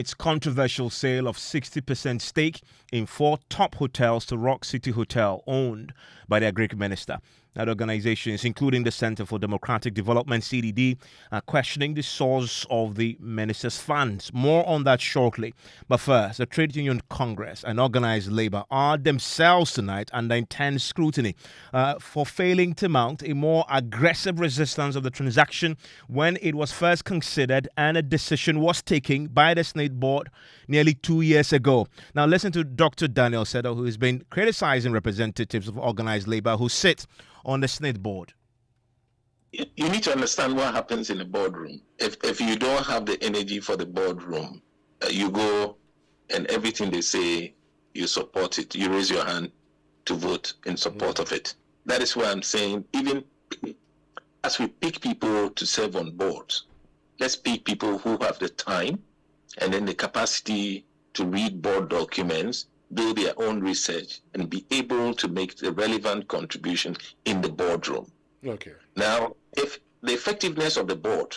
its controversial sale of 60% stake in 4 top hotels to Rock City Hotel, owned by their Greek minister. That organizations, including the Center for Democratic Development, CDD, are questioning the source of the minister's funds. More on that shortly. But first, the Trade Union Congress and organized labor are themselves tonight under intense scrutiny for failing to mount a more aggressive resistance of the transaction when it was first considered and a decision was taken by the SNIT board nearly 2 years ago. Now listen to Dr. Daniel Sedo, who has been criticizing representatives of organized labor who sit on the SNIT board. You need to understand what happens in the boardroom. If you don't have the energy for the boardroom, you go and everything they say, you support it. You raise your hand to vote in support of it. That is why I'm saying, even as we pick people to serve on boards, let's pick people who have the time and then the capacity to read board documents, do their own research, and be able to make the relevant contribution in the boardroom. Okay. Now, if the effectiveness of the board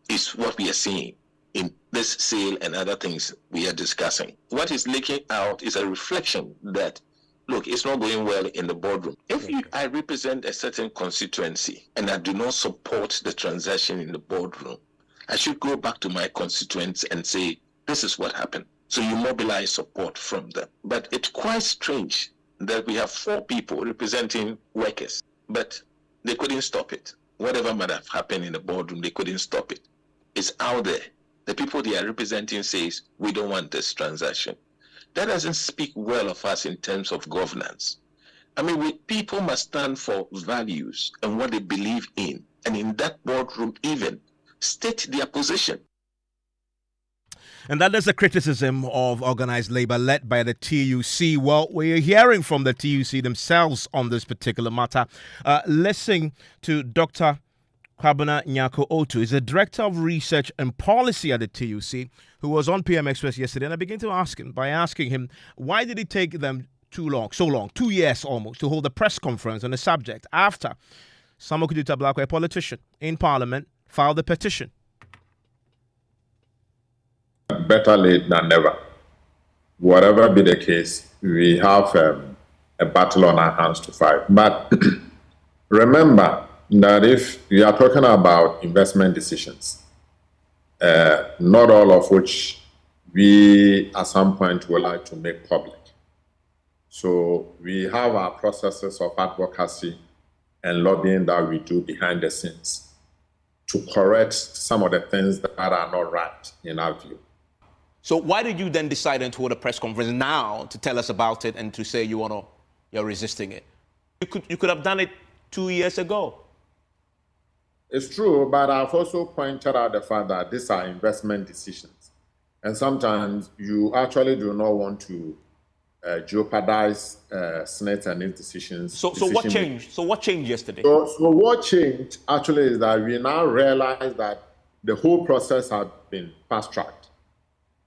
is what we are seeing in this sale and other things we are discussing, what is leaking out is a reflection that, look, it's not going well in the boardroom. If I represent a certain constituency and I do not support the transaction in the boardroom, I should go back to my constituents and say, this is what happened. So you mobilize support from them. But it's quite strange that we have 4 people representing workers, but they couldn't stop it. Whatever might have happened in the boardroom, they couldn't stop it. It's out there. The people they are representing says, we don't want this transaction. That doesn't speak well of us in terms of governance. I mean, people must stand for values and what they believe in. And in that boardroom even, state their position. And that is a criticism of organized labor led by the TUC. Well, we're hearing from the TUC themselves on this particular matter. Listening to Dr. Kwabena Nyako Otu, is the Director of Research and Policy at the TUC, who was on PM Express yesterday. And I began to ask him, why did it take them so long, 2 years almost, to hold a press conference on the subject after Samokudu Tablako, a politician in Parliament, filed the petition? Better late than never. Whatever be the case, we have a battle on our hands to fight. But remember that if we are talking about investment decisions, not all of which we at some point would like to make public. So we have our processes of advocacy and lobbying that we do behind the scenes to correct some of the things that are not right in our view. So why did you then decide to hold a press conference now to tell us about it and to say you're resisting it? You could have done it 2 years ago. It's true, but I've also pointed out the fact that these are investment decisions. And sometimes you actually do not want to jeopardize SNIT and its decisions. So what changed? So what changed yesterday? So what changed actually is that we now realize that the whole process had been fast-tracked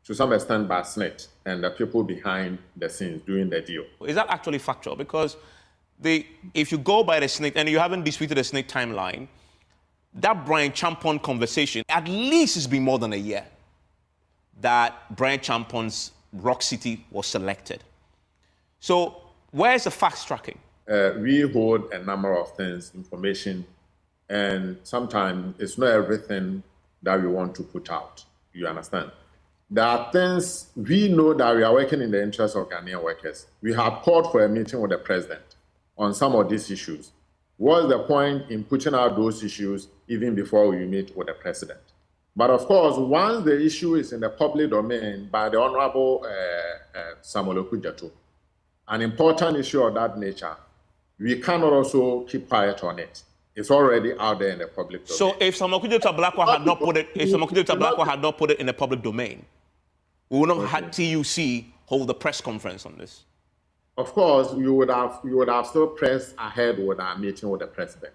to some extent by SNIT and the people behind the scenes doing the deal. Is that actually factual? Because if you go by the SNIT, and you haven't disputed the SNIT timeline, that Brian Champon conversation, at least has been more than a year that Brian Champon's Rock City was selected. So where's the fast tracking? We hold a number of things, information, and sometimes it's not everything that we want to put out. You understand? There are things we know that we are working in the interest of Ghanaian workers. We have called for a meeting with the president on some of these issues. What's the point in putting out those issues even before we meet with the president? But of course, once the issue is in the public domain by the Honorable Samuel Okudzeto, an important issue of that nature, we cannot also keep quiet on it. It's already out there in the public domain. So if Samokudu Tablako had not put it in the public domain, we would not have TUC hold a press conference on this. Of course, you would have still pressed ahead with our meeting with the president.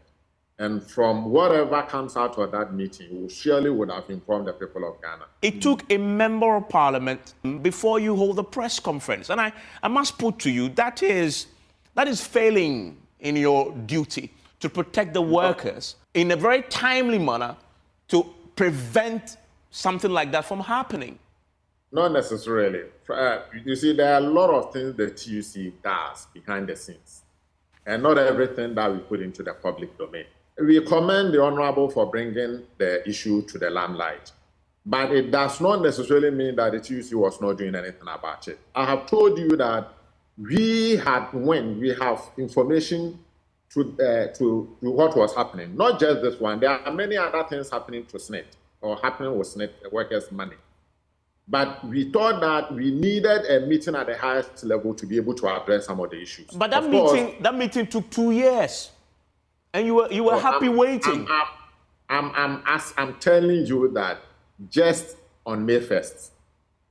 And from whatever comes out of that meeting, we surely would have informed the people of Ghana. It took a member of parliament before you hold a press conference. And I must put to you, that is failing in your duty to protect the workers in a very timely manner to prevent something like that from happening. Not necessarily. You see, there are a lot of things the TUC does behind the scenes, and not everything that we put into the public domain. We commend the Honorable for bringing the issue to the limelight, but it does not necessarily mean that the TUC was not doing anything about it. I have told you that when we have information to what was happening, not just this one. There are many other things happening to SNIT or happening with SNIT workers' money. But we thought that we needed a meeting at the highest level to be able to address some of the issues. But that meeting took 2 years, and you were happy waiting. I'm telling you that just on May 1st,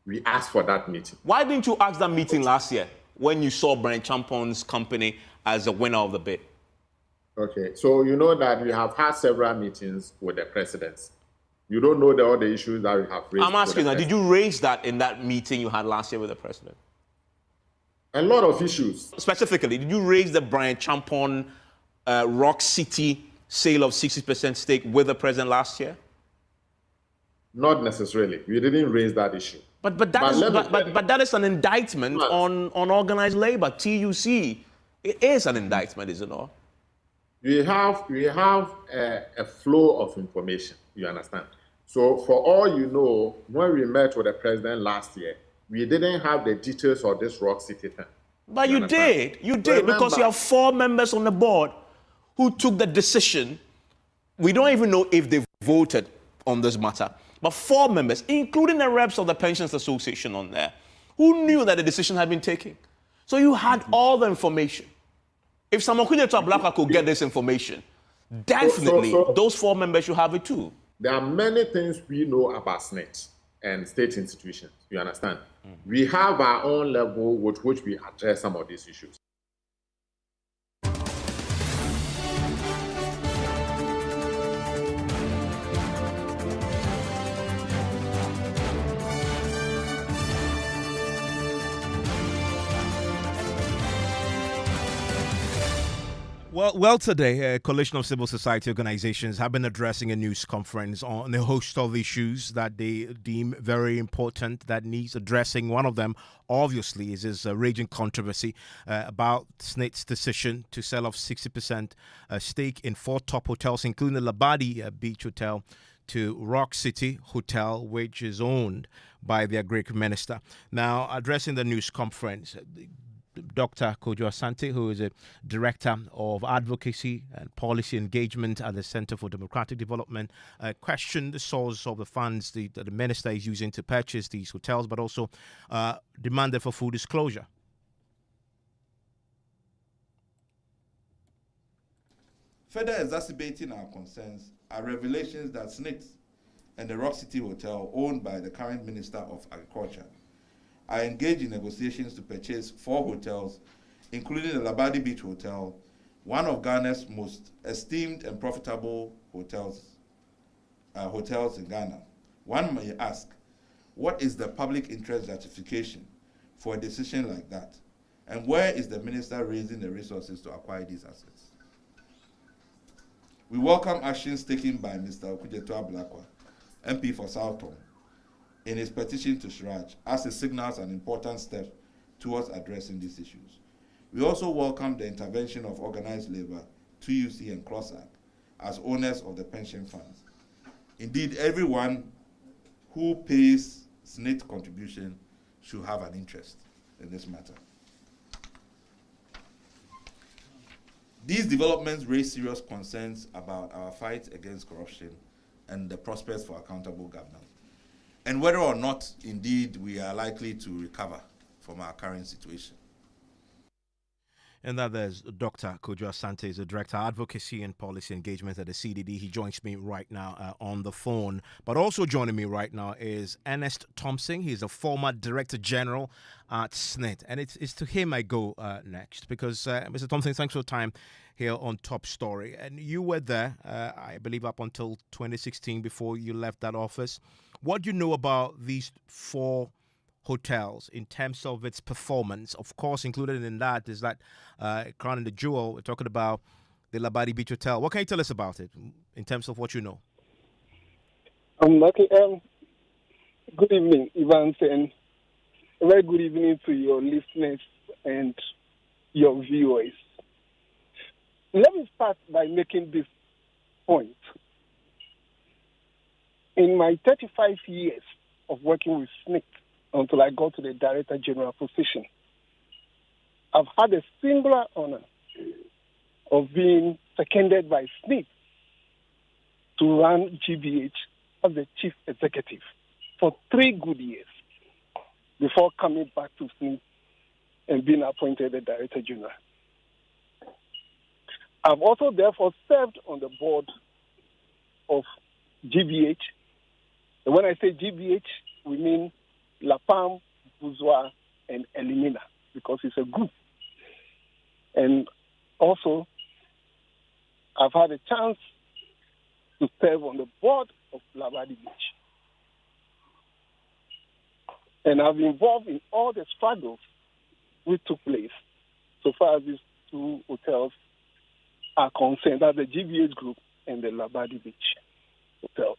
we asked for that meeting. Why didn't you ask that meeting last year when you saw Brian Champon's company as the winner of the bid? Okay, so you know that we have had several meetings with the Presidency. You don't know all the issues that we have raised. I'm asking now, did you raise that in that meeting you had last year with the President? A lot of issues. Specifically, did you raise the Brian Champon Rock City sale of 60% stake with the President last year? Not necessarily. We didn't raise that issue. But that is an indictment on organized labor, TUC. It is an indictment, is it not? We have a flow of information, you understand? So for all you know, when we met with the President last year, we didn't have the details of this Rock City thing. But you did, because you have 4 members on the board who took the decision. We don't even know if they voted on this matter, but 4 members, including the reps of the Pensions Association on there, who knew that the decision had been taken. So you had all the information. If someone could get this information, definitely those 4 members should have it too. There are many things we know about SNIT and state institutions, you understand? We have our own level with which we address some of these issues. Well, today, a coalition of civil society organizations have been addressing a news conference on a host of issues that they deem very important that needs addressing. One of them, obviously, is this raging controversy about SNIT's decision to sell off 60% stake in 4 top hotels, including the Labadi Beach Hotel, to Rock City Hotel, which is owned by the Agric Minister. Now, addressing the news conference, Dr. Kojo Asante, who is a Director of Advocacy and Policy Engagement at the Center for Democratic Development, questioned the source of the funds that the minister is using to purchase these hotels, but also demanded for full disclosure. Further exacerbating our concerns are revelations that SNIT and the Rock City Hotel, owned by the current Minister of Agriculture, are engaged in negotiations to purchase 4 hotels, including the Labadi Beach Hotel, one of Ghana's most esteemed and profitable hotels in Ghana. One may ask, what is the public interest justification for a decision like that? And where is the minister raising the resources to acquire these assets? We welcome actions taken by Mr. Okujeto Ablakwa, MP for Southton, in his petition to Siraj, as it signals an important step towards addressing these issues. We also welcome the intervention of organized labor, TUC and CROSAC, as owners of the pension funds. Indeed, everyone who pays SNIT contribution should have an interest in this matter. These developments raise serious concerns about our fight against corruption and the prospects for accountable governance, and whether or not, indeed, we are likely to recover from our current situation. And that there's Dr. Kojo Asante, is the Director of Advocacy and Policy Engagement at the CDD. He joins me right now on the phone. But also joining me right now is Ernest Thompson. He's a former Director General at SNIT. And it's to him I go next because, Mr. Thompson, thanks for your time here on Top Story. And you were there, I believe, up until 2016 before you left that office. What do you know about these 4 hotels in terms of its performance? Of course, included in that is that crown and the jewel. We're talking about the Labadi Beach Hotel. What can you tell us about it in terms of what you know? Okay. Good evening, Evans, and a very good evening to your listeners and your viewers. Let me start by making this point. In my 35 years of working with SNIT until I got to the Director General position, I've had a singular honor of being seconded by SNIT to run GBH as the Chief Executive for 3 good years before coming back to SNIT and being appointed the Director General. I've also therefore served on the board of GBH. And when I say GBH, we mean Lapam, Bourgeois, and Elimina, because it's a group. And also, I've had a chance to serve on the board of Labadi Beach. And I've been involved in all the struggles which took place so far as these 2 hotels are concerned, that's the GBH group and the Labadi Beach Hotel.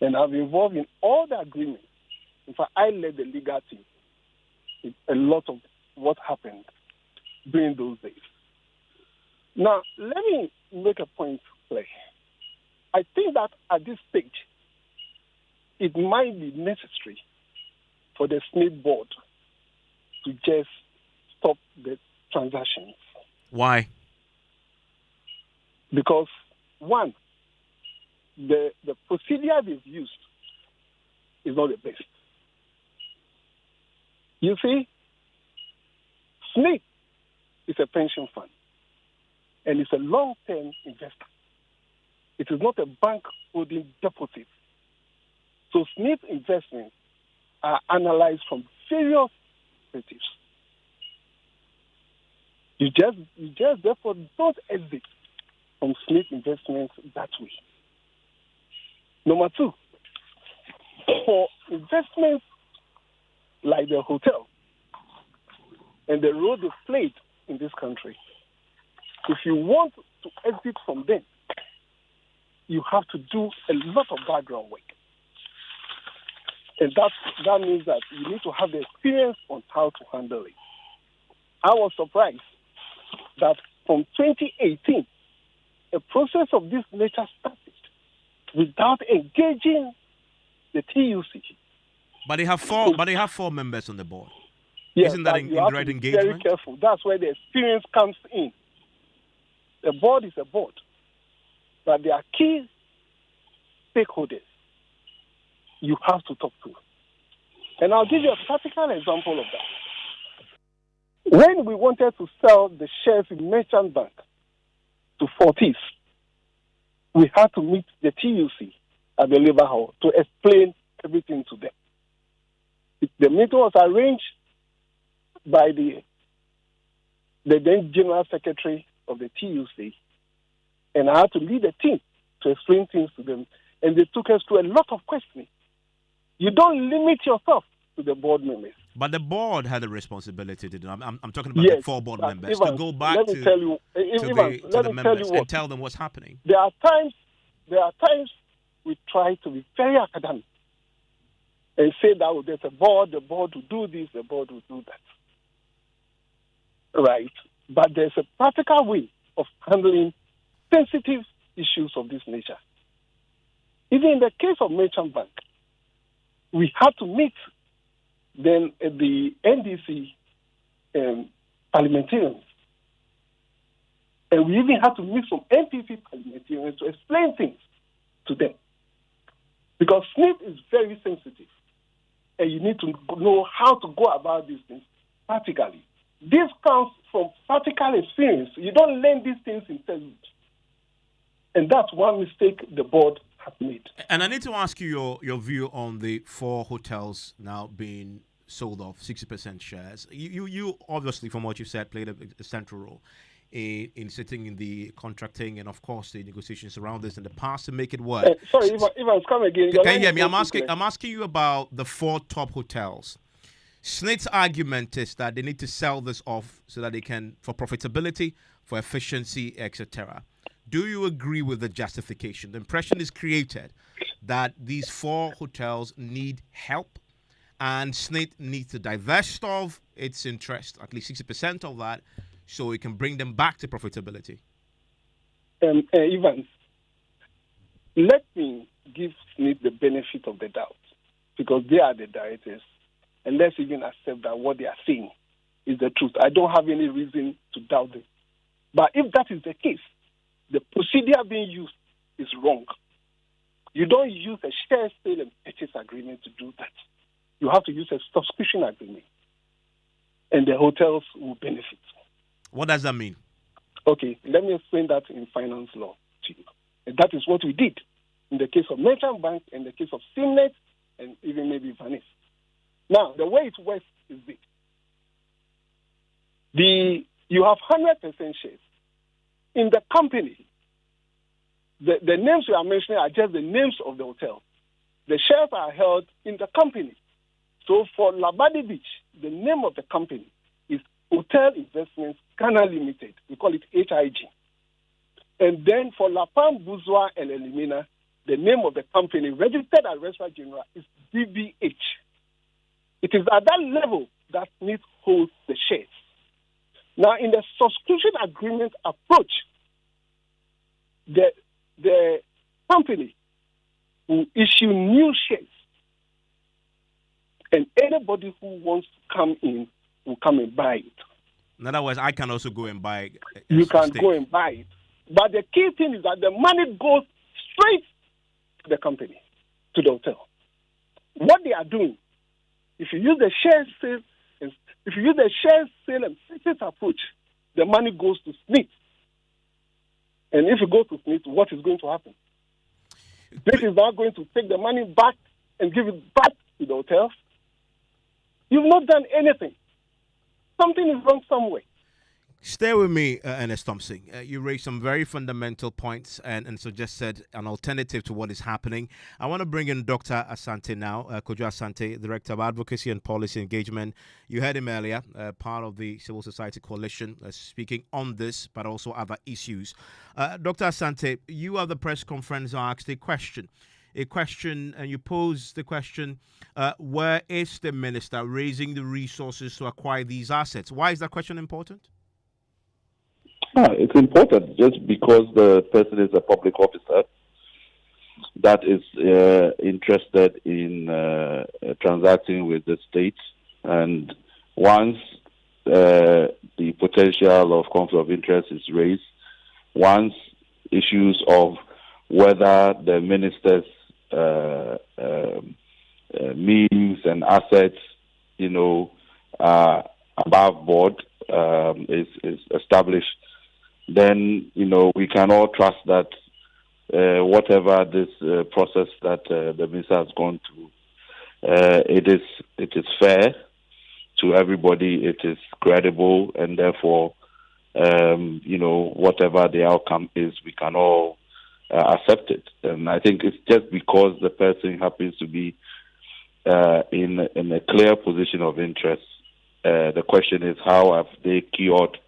And I've been involved in all the agreements. In fact, I led the legal team in a lot of what happened during those days. Now, let me make a point clear. I think that at this stage, it might be necessary for the SNIT board to just stop the transactions. Why? Because, one, the procedure they've used is not the best. You see, SNIT is a pension fund, and it's a long-term investor. It is not a bank holding deposits. So SNIT investments are analyzed from various perspectives. You just therefore don't exit from SNIT investments that way. Number 2, for investments like the hotel and the role they've played in this country, if you want to exit from them, you have to do a lot of background work. And that means that you need to have the experience on how to handle it. I was surprised that from 2018, a process of this nature started without engaging the TUC. But they have 4 members on the board. Yes, Isn't that indirect engagement? Very careful. That's where the experience comes in. The board is a board, but there are key stakeholders you have to talk to. And I'll give you a practical example of that. When we wanted to sell the shares in Merchant Bank to Fortis, we had to meet the TUC at the Labour Hall to explain everything to them. The meeting was arranged by the then General Secretary of the TUC, and I had to lead a team to explain things to them, and they took us through a lot of questioning. You don't limit yourself to the board members. But the board had a responsibility to do. I'm talking about the 4 board members to go back to the members and tell them what's happening. There are times we try to be very academic and say that there's a board, the board will do this, the board will do that. Right? But there's a practical way of handling sensitive issues of this nature. Even in the case of Merchant Bank, we had to meet then the NDC parliamentarians. And we even had to meet some NPP parliamentarians to explain things to them. Because SNIT is very sensitive. And you need to know how to go about these things practically. This comes from practical experience. You don't learn these things in textbooks. And that's one mistake the board has made. And I need to ask you your view on the 4 hotels now being sold off, 60% shares. You obviously, from what you said, played a central role in sitting in the contracting and, of course, the negotiations around this in the past to make it work. Sorry, Ivan, come again. Can you hear me? I'm asking you about the 4 top hotels. SNIT's argument is that they need to sell this off so that they can, for profitability, for efficiency, etc. Do you agree with the justification? The impression is created that these 4 hotels need help and SNIT needs to divest of its interest, at least 60% of that, so it can bring them back to profitability? Evans, let me give SNIT the benefit of the doubt because they are the directors, and let's even accept that what they are saying is the truth. I don't have any reason to doubt them. But if that is the case, the procedure being used is wrong. You don't use a share sale and purchase agreement to do that. You have to use a subscription agreement, and the hotels will benefit. What does that mean? Okay, let me explain that in finance law to you. And that is what we did in the case of Merchant Bank, in the case of SNIT, and even maybe Venice. Now, the way it works is this. You have 100% shares. In the company, the names you are mentioning are just the names of the hotel. The shares are held in the company. So for Labadi Beach, the name of the company is Hotel Investments Ghana Limited. We call it HIG. And then for La Palme, Bourgeois, and Elimina, the name of the company registered at Registrar General is DBH. It is at that level that SNIT holds the shares. Now, in the subscription agreement approach, the company will issue new shares, and anybody who wants to come in will come and buy it. In other words, I can also go and buy You can go and buy it. But the key thing is that the money goes straight to the company, to the hotel. What they are doing, if you use the share sale and purchase approach, the money goes to SNIT. And if it goes to SNIT, what is going to happen? SNIT is now going to take the money back and give it back to the hotels. You've not done anything. Something is wrong somewhere. Stay with me, Ernest Thompson. You raised some very fundamental points and suggested an alternative to what is happening. I want to bring in Dr. Asante now, Kojo Asante, Director of Advocacy and Policy Engagement. You heard him earlier, part of the Civil Society Coalition, speaking on this, but also other issues. Dr. Asante, you at the press conference asked a question, and you posed the question, where is the minister raising the resources to acquire these assets? Why is that question important? It's important just because the person is a public officer that is interested in transacting with the state, and once the potential of conflict of interest is raised, once issues of whether the minister's means and assets, are above board is established, then we can all trust that whatever this process that the minister has gone through, it is fair to everybody, it is credible, and therefore, whatever the outcome is, we can all accept it. And I think it's just because the person happens to be in a clear position of interest. The question is, how have they cured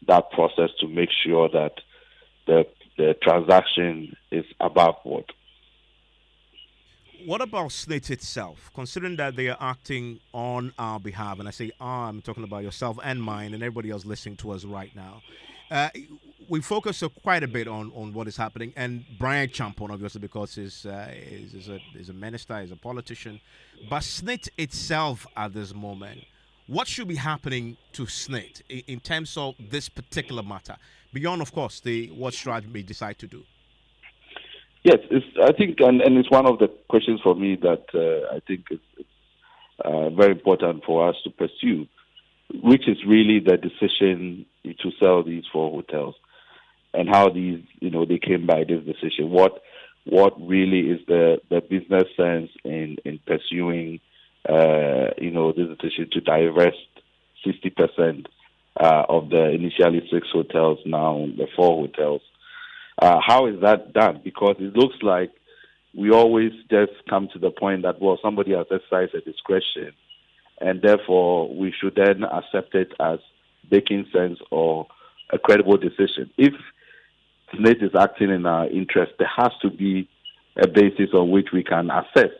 that process to make sure that the transaction is above board? What about SNIT itself, considering that they are acting on our behalf? And I say I'm talking about yourself and mine and everybody else listening to us right now. We focus quite a bit on what is happening, and Brian Champon, obviously, because he's a minister, he's a politician. But SNIT itself at this moment, what should be happening to SNIT in terms of this particular matter, beyond, of course, what Strad may decide to do? Yes, I think, and it's one of the questions for me that I think it's very important for us to pursue, which is really the decision to sell these 4 hotels and how these, they came by this decision. What really is the business sense in pursuing this decision to divest 60% of the initially 6 hotels, now the 4 hotels. How is that done? Because it looks like we always just come to the point that, well, somebody has exercised a discretion, and therefore we should then accept it as making sense or a credible decision. If SNIT is acting in our interest, there has to be a basis on which we can assess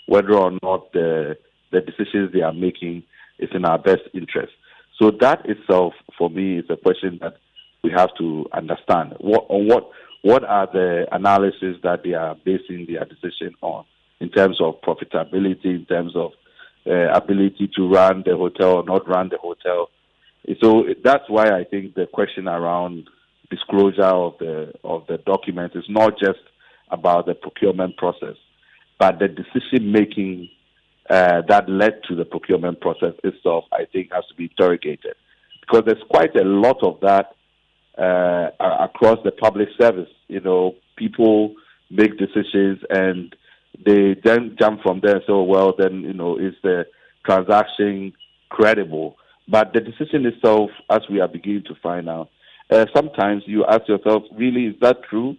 whether or not the decisions they are making is in our best interest. So that itself, for me, is a question that we have to understand. What are the analysis that they are basing their decision on in terms of profitability, in terms of ability to run the hotel or not run the hotel? So that's why I think the question around disclosure of the documents is not just about the procurement process, but the decision making that led to the procurement process itself, I think, has to be interrogated, because there's quite a lot of that across the public service. People make decisions and they then jump from there and say, is the transaction credible? But the decision itself, as we are beginning to find out, sometimes you ask yourself, really, is that true?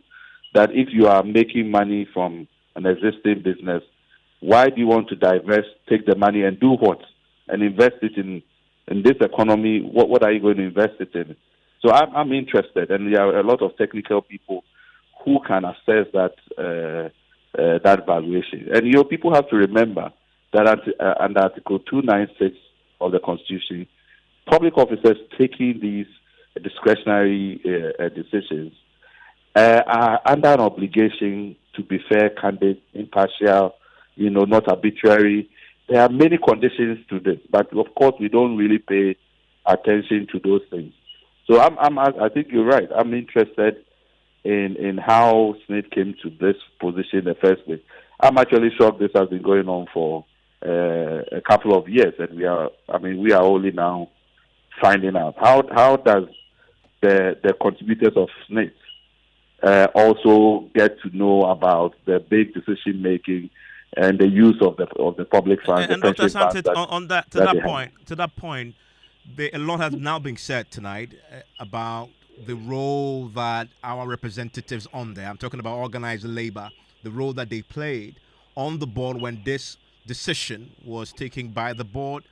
That if you are making money from an existing business, why do you want to divest, take the money and do what? And invest it in this economy? What are you going to invest it in? So I'm interested, and there are a lot of technical people who can assess that valuation. And people have to remember that under Article 296 of the Constitution, public officers taking these discretionary decisions are under an obligation to be fair, candid, impartial, not arbitrary. There are many conditions to this, but of course we don't really pay attention to those things. So I think you're right. I'm interested in how SNIT came to this position in the first place. I'm actually shocked this has been going on for a couple of years, and we are only now finding out. How does the contributors of SNIT also get to know about the big decision making and the use of the public funds? And Dr. Santet, to that point, a lot has now been said tonight about the role that our representatives on there, I'm talking about organized labor, the role that they played on the board when this decision was taken by the board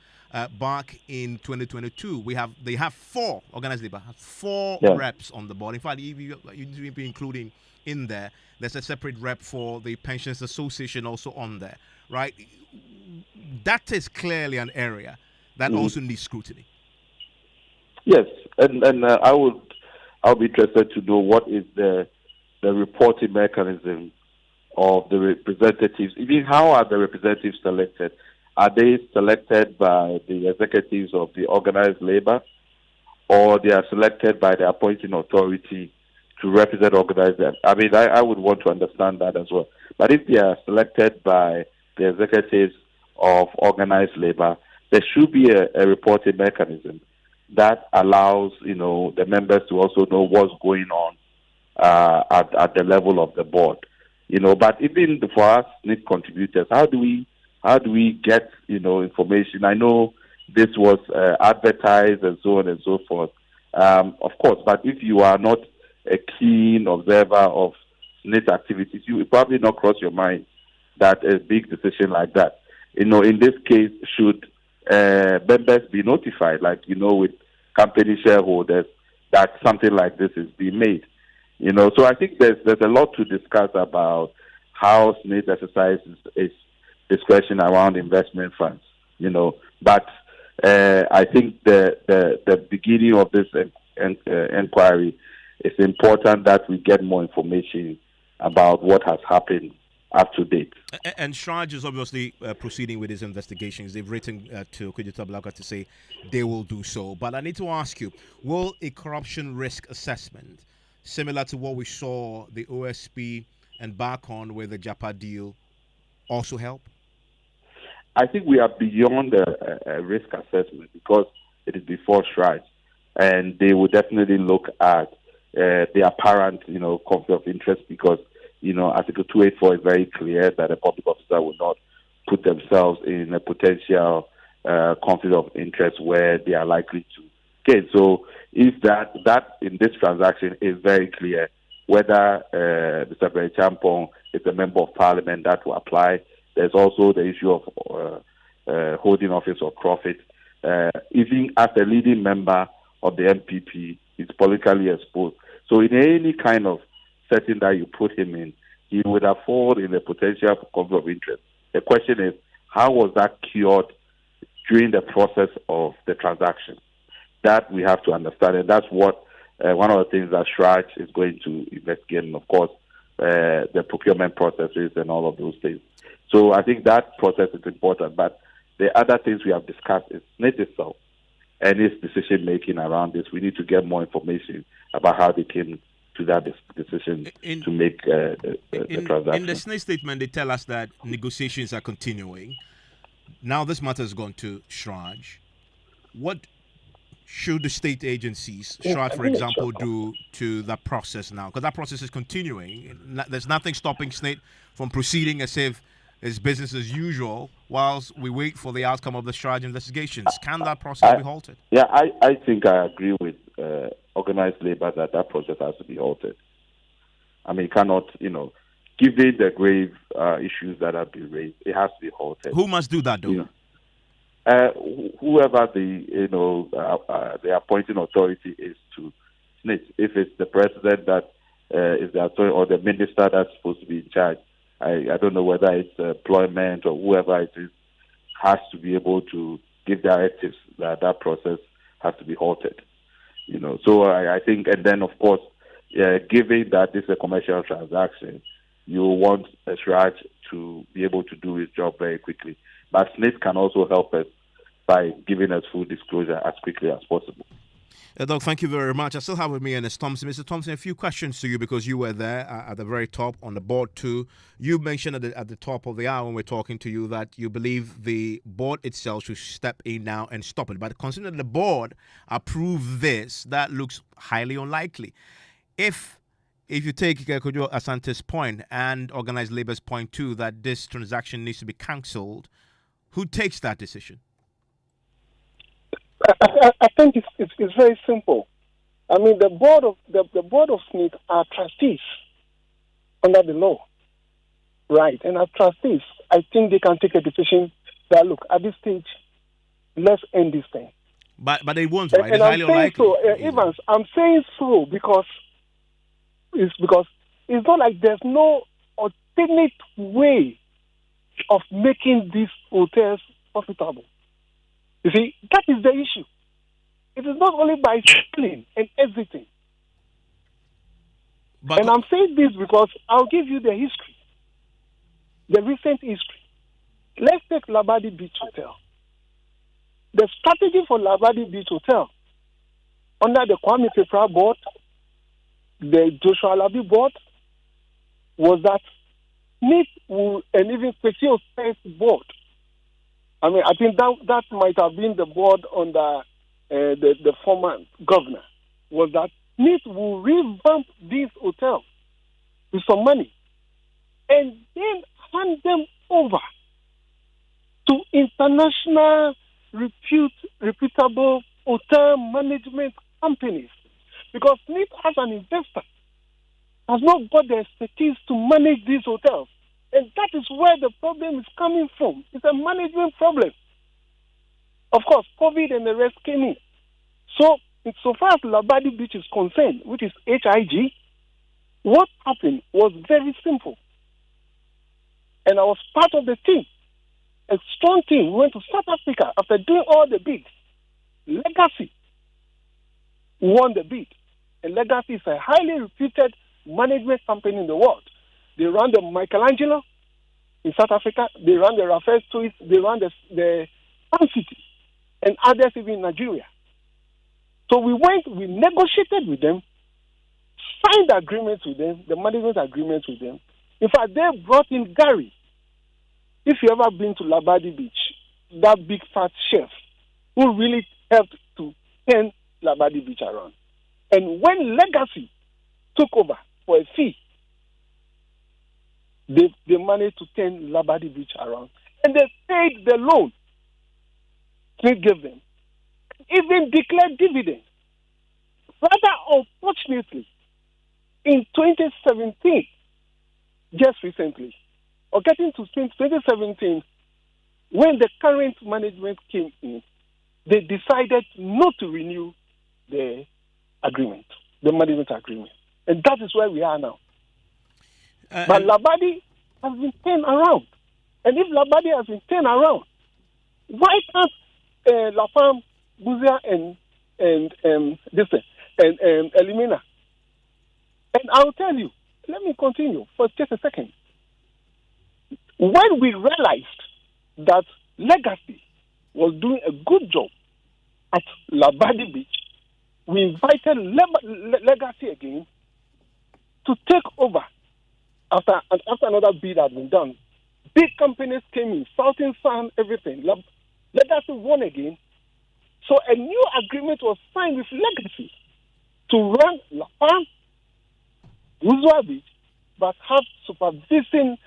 back in 2022. They have four organized labor, four reps on the board. In fact, you need to be including in there's a separate rep for the Pensions Association also on there, right? That is clearly an area that also needs scrutiny. Yes, and I'll be interested to know what is the reporting mechanism of the representatives. Even how are the representatives selected? Are they selected by the executives of the organized labor, or they are selected by the appointing authority to represent organized labor? I would want to understand that as well. But if they are selected by the executives of organized labor, there should be a reporting mechanism that allows the members to also know what's going on at the level of the board. But even for us SNIT contributors, how do we get information? I know this was advertised and so on and so forth, of course. But if you are not a keen observer of SNIT activities, you will probably not cross your mind that a big decision like that, in this case, should members be notified, with company shareholders, that something like this is being made. So I think there's a lot to discuss about how SNIT exercises its discretion around investment funds. But I think the beginning of this inquiry, it's important that we get more information about what has happened up to date. And Shraj is obviously proceeding with his investigations. They've written to Kujita Blaka to say they will do so. But I need to ask you, will a corruption risk assessment, similar to what we saw the OSP and Barcon with the Japa deal, also help? I think we are beyond a risk assessment because it is before Shraj. And they will definitely look at the apparent, conflict of interest, because Article 284 is very clear that a public officer will not put themselves in a potential conflict of interest where they are likely to gain. So if that in this transaction is very clear, whether Mr. Barry Champong is a member of parliament, that will apply. There's also the issue of holding office or profit. Even as a leading member of the MPP, is politically exposed. So in any kind of setting that you put him in, he would have fallen in a potential conflict of interest. The question is, how was that cured during the process of the transaction? That we have to understand, and that's what one of the things that SRAJ is going to investigate, and of course, the procurement processes and all of those things. So I think that process is important, but the other things we have discussed is SNIT itself and its decision-making around this. We need to get more information about how they came to that decision to make the transaction. In the SNIT statement, they tell us that negotiations are continuing. Now this matter has gone to SRAJ. What should the state agencies, SRAJ, for example, do to that process now? Because that process is continuing. There's nothing stopping SNIT from proceeding as if it's business as usual whilst we wait for the outcome of the SRAJ investigations. Can that process be halted? Yeah, I think I agree with organized labor that process has to be halted. I mean, cannot, given the grave issues that have been raised, it has to be halted. Who must do that, though? Whoever the appointing authority is to SNIT. If it's the president that is the authority or the minister that's supposed to be in charge, I don't know whether it's employment or whoever it is, has to be able to give directives that process has to be halted. So I think, and then of course, given that this is a commercial transaction, you want SRAJ to be able to do his job very quickly. But SNIT can also help us by giving us full disclosure as quickly as possible. Doug, thank you very much. I still have with me Ernest Thompson. Mr. Thompson, a few questions to you because you were there at the very top on the board too. You mentioned at the top of the hour when we're talking to you that you believe the board itself should step in now and stop it. But considering the board approved this, that looks highly unlikely. If you take Kojo Asante's point and Organized Labor's point too, that this transaction needs to be cancelled, who takes that decision? I think it's very simple. I mean, the board of SNIT are trustees under the law, right? And as trustees, I think they can take a decision that, look, at this stage, let's end this thing. But they won't, right? And it's highly unlikely. So, Evans, I'm saying so because it's not like there's no alternate way of making these hotels profitable. You see, that is the issue. It is not only by selling and exiting. And I'm saying this because I'll give you the history, the recent history. Let's take Labadi Beach Hotel. The strategy for Labadi Beach Hotel under the Kwame Pepra board, the Joshua Alabi board, was that SNIT and even Special Science board. I mean, I think that might have been the board under the former governor, was that SNIT will revamp these hotels with some money and then hand them over to international reputable hotel management companies. Because SNIT as an investor has not got the expertise to manage these hotels. And that is where the problem is coming from. It's a management problem. Of course, COVID and the rest came in. So far as Labadi Beach is concerned, which is HIG, what happened was very simple. And I was part of the team, a strong team. We went to South Africa after doing all the bids. Legacy won the bid. And Legacy is a highly reputed management company in the world. They run the Michelangelo in South Africa. They run the Rafael Suites. They run the Sun City and others even in Nigeria. So we negotiated with them, signed agreements with them, the management agreements with them. In fact, they brought in Gary. If you ever been to Labadi Beach, that big fat chef who really helped to turn Labadi Beach around. And when Legacy took over for a fee, they managed to turn Labadi Beach around. And they paid the loan they gave them. Even declared dividends. Rather unfortunately, in 2017, just recently, or getting to 2017, when the current management came in, they decided not to renew the agreement, the management agreement. And that is where we are now. But Labadi has been turned around. And if Labadi has been turned around, why can't Lafam, Buzia, and Elimina? And I'll tell you, let me continue for just a second. When we realized that Legacy was doing a good job at Labadi Beach, we invited Legacy again to take over after another bid had been done. Big companies came in, Southern Sun, everything. Legacy won again. So a new agreement was signed with Legacy to run La Palm, Uzwa Beach, but have supervising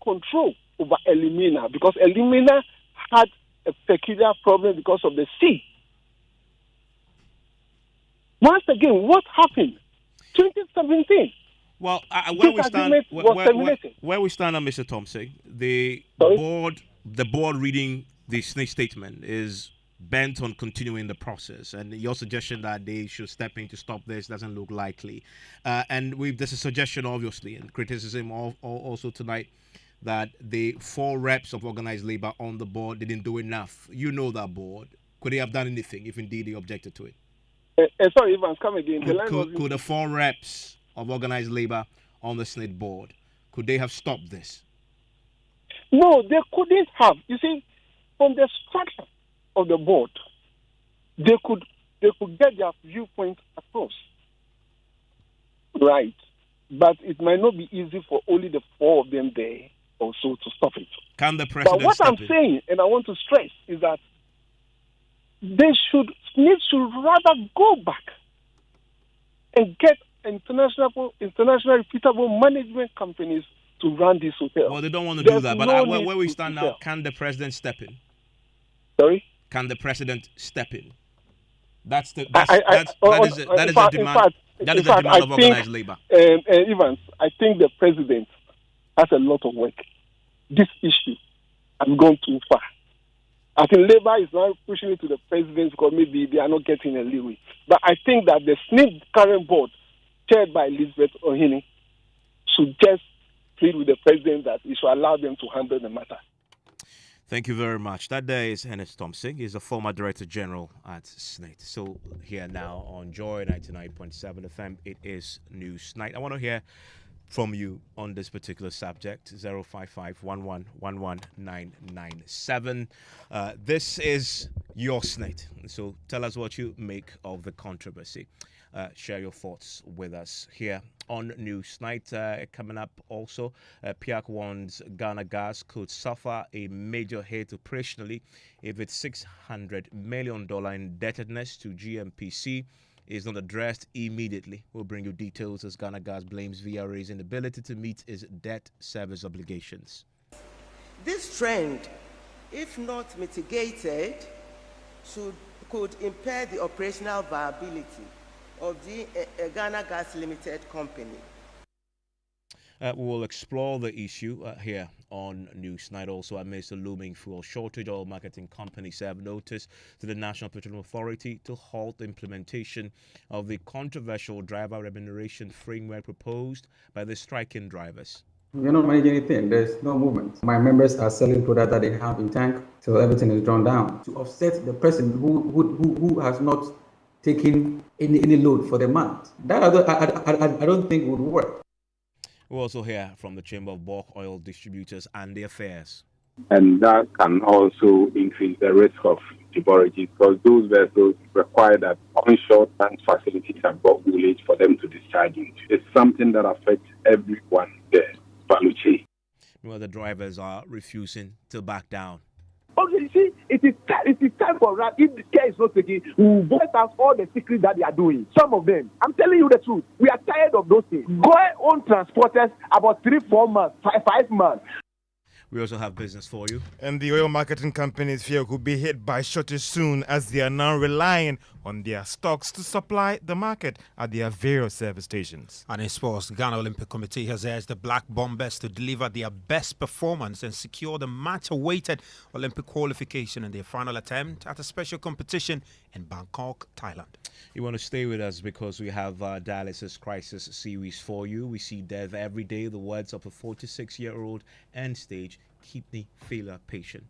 control over Elimina, because Elimina had a peculiar problem because of the sea. Once again, what happened? 2017. Well, where we stand, Mr. Thompson, the board reading the SNIT statement is bent on continuing the process, and your suggestion that they should step in to stop this doesn't look likely. And there's a suggestion, obviously, and criticism also tonight, that the 4 reps of organized labor on the board didn't do enough. You know that board. Could they have done anything if indeed they objected to it? Sorry, Evans, come again. Could the 4 reps of organized labor on the SNIT board, could they have stopped this? No, they couldn't have. You see, from the structure of the board, they could get their viewpoint across. Right. But it might not be easy for only the 4 of them there also to stop it. Can the president But what I'm saying, and I want to stress, is that SNIT should rather go back and get international reputable management companies to run these hotels. Well, they don't want to do that. But where we stand now, can the president step in? Sorry? Can the president step in? That is the demand of organized labor. Evans, I think the president has a lot of work. This issue has gone too far. I think Labour is now pushing it to the president because maybe they are not getting a leeway. But I think that the SNIT current board, chaired by Elizabeth Ohini, should just plead with the president that he should allow them to handle the matter. Thank you very much. That day is Hennes Thompson. He's a former Director General at SNIT. So here now on Joy 99.7 FM, it is News Night. I want to hear from you on this particular subject. 055-11-11997. This is your SNIT. So tell us what you make of the controversy. Share your thoughts with us here on News Night. Coming up also, PIAC warns Ghana Gas could suffer a major hit operationally if its $600 million indebtedness to GMPC is not addressed immediately. We'll bring you details as Ghana Gas blames VRA's inability to meet its debt service obligations. This trend, if not mitigated, could impair the operational viability of the Ghana Gas Limited company. We will explore the issue here on News Night. Also, amidst the looming fuel shortage, oil marketing companies have notice to the National Petroleum Authority to halt the implementation of the controversial driver remuneration framework proposed by the striking drivers. We're not managing anything. There's no movement. My members are selling products that they have in tank till everything is drawn down to offset the person who has not taken any load for the month. That I don't think would work. We'll also hear from the Chamber of Bulk Oil Distributors and their affairs. And that can also increase the risk of deborages because those vessels require that onshore tank facilities are bulk village for them to discharge into. It's something that affects everyone there. Baluchi. Well, the drivers are refusing to back down. Okay, you see, it is time for that. If the care is not taken, we will voice out all the secrets that they are doing. Some of them, I'm telling you the truth, we are tired of those things. Go on transporters about 3-4 months, 5 months. We also have business for you. And the oil marketing companies fear could be hit by shortage soon as they are now relying on their stocks to supply the market at their various service stations. And in sports, the Ghana Olympic Committee has urged the Black Bombers to deliver their best performance and secure the much-awaited Olympic qualification in their final attempt at a special competition in Bangkok, Thailand. You want to stay with us because we have Dialysis Crisis series for you. We see death every day, the words of a 46-year-old end-stage kidney failure patient.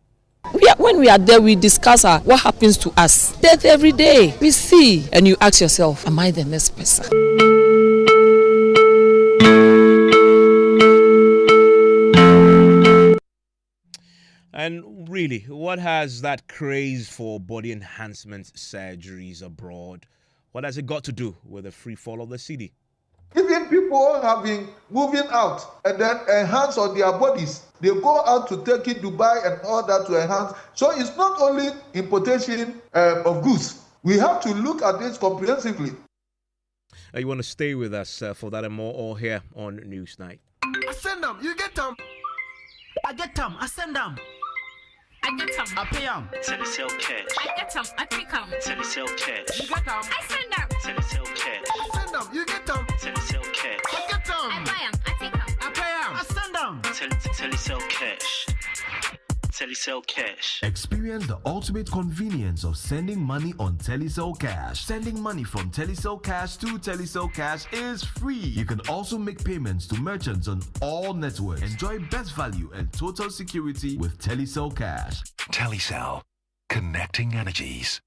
When we are there, we discuss what happens to us. Death every day. We see. And you ask yourself, am I the next person? And really, what has that craze for body enhancement surgeries abroad? What has it got to do with the free fall of the cedi? Even people have been moving out and then enhance on their bodies. They go out to Turkey, Dubai, and all that to enhance. So it's not only importation of goods. We have to look at this comprehensively. You want to stay with us for that and more, all here on Newsnight. I send them, you get them. I get them, I send them. I get them, I pay them. Telesale cash. I get them, I pick them. Telesale cash. You get them, I send them. Telesale cash. I send them, you get them. Telesale cash. I get them. I buy them, I take them. I pay them. I send them. Telesale cash. Telesale cash. Experience the ultimate convenience of sending money on Telesale Cash. Sending money from Telesale Cash to Telesale Cash is free. You can also make payments to merchants on all networks. Enjoy best value and total security with Telesale Cash. Telesale, connecting energies.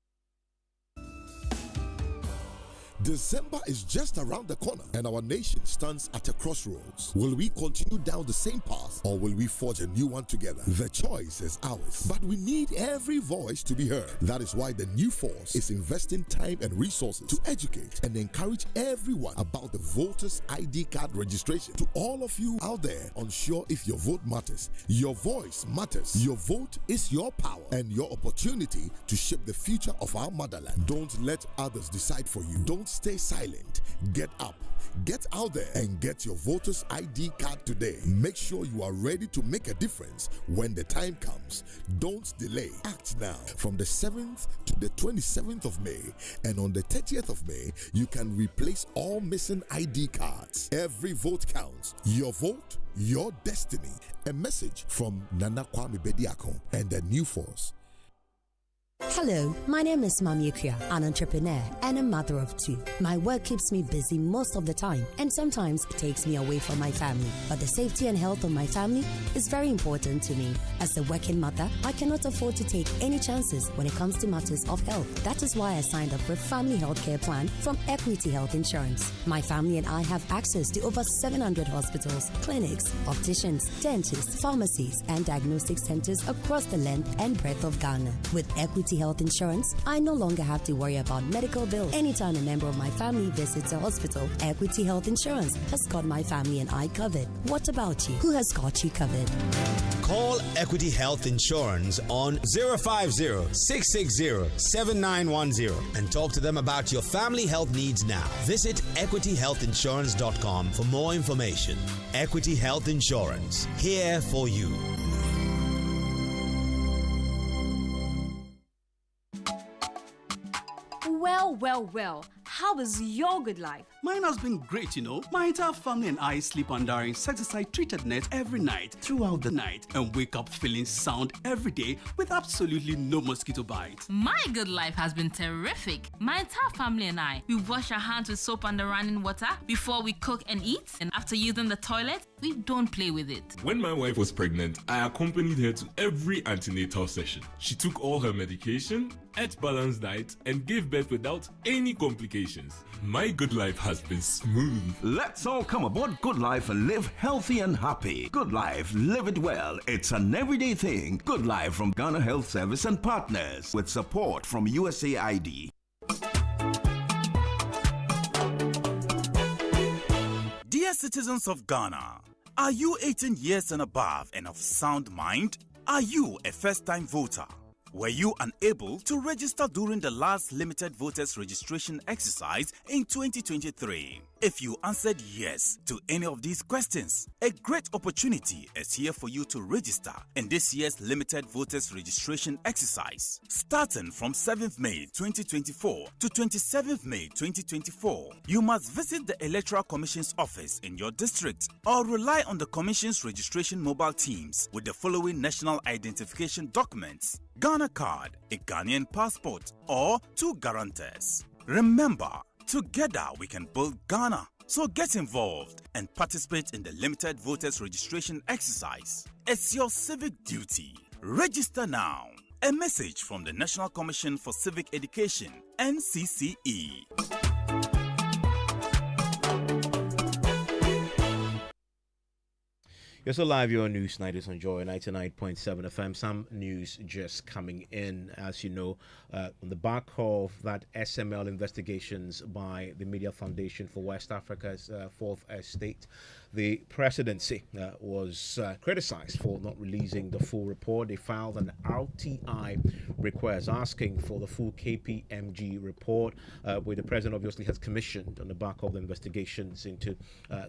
December is just around the corner and our nation stands at a crossroads. Will we continue down the same path or will we forge a new one together? The choice is ours, but we need every voice to be heard. That is why the New Force is investing time and resources to educate and encourage everyone about the voters' ID card registration. To all of you out there unsure if your vote matters, your voice matters. Your vote is your power and your opportunity to shape the future of our motherland. Don't let others decide for you. Don't stay silent. Get up, get out there, and get your voter's ID card today. Make sure you are ready to make a difference when the time comes. Don't delay. Act now. From the 7th to the 27th of May, and on the 30th of May, you can replace all missing ID cards. Every vote counts. Your vote, your destiny. A message from Nana Kwame Bediako and the New Force. Hello, my name is Mami Akua, an entrepreneur and a mother of two. My work keeps me busy most of the time and sometimes takes me away from my family. But the safety and health of my family is very important to me. As a working mother, I cannot afford to take any chances when it comes to matters of health. That is why I signed up for a family health care plan from Equity Health Insurance. My family and I have access to over 700 hospitals, clinics, opticians, dentists, pharmacies, and diagnostic centers across the length and breadth of Ghana. With Equity Health Insurance, I no longer have to worry about medical bills. Anytime a member of my family visits a hospital, Equity Health Insurance has got my family and I covered. What about you? Who has got you covered? Call Equity Health Insurance on 050-660-7910 and talk to them about your family health needs now. Visit equityhealthinsurance.com for more information. Equity Health Insurance, here for you. Well, how is your good life? Mine has been great, you know. My entire family and I sleep under an insecticide-treated net every night, throughout the night, and wake up feeling sound every day with absolutely no mosquito bites. My good life has been terrific. My entire family and I, we wash our hands with soap and running water before we cook and eat, and after using the toilet, we don't play with it. When my wife was pregnant, I accompanied her to every antenatal session. She took all her medication, ate balanced diet, and gave birth without any complications. My good life has been smooth. Let's all come aboard Good Life and live healthy and happy. Good Life, live it well. It's an everyday thing. Good Life from Ghana Health Service and partners with support from USAID. Dear citizens of Ghana, are you 18 years and above and of sound mind? Are you a first-time voter? Were you unable to register during the last limited voters registration exercise in 2023? If you answered yes to any of these questions, a great opportunity is here for you to register in this year's limited voters registration exercise. Starting from 7th May 2024 to 27th May 2024, you must visit the Electoral Commission's office in your district or rely on the Commission's registration mobile teams with the following national identification documents: Ghana card, a Ghanaian passport, or 2 guarantors. Remember, together we can build Ghana. So get involved and participate in the limited voters registration exercise. It's your civic duty. Register now. A message from the National Commission for Civic Education, NCCE. You're still live, your news night is on Joy 99.7 FM. Some news just coming in, as you know, on the back of that SML investigations by the Media Foundation for West Africa's fourth estate. The presidency was criticized for not releasing the full report. They filed an RTI request asking for the full KPMG report, which the president obviously has commissioned on the back of the investigations into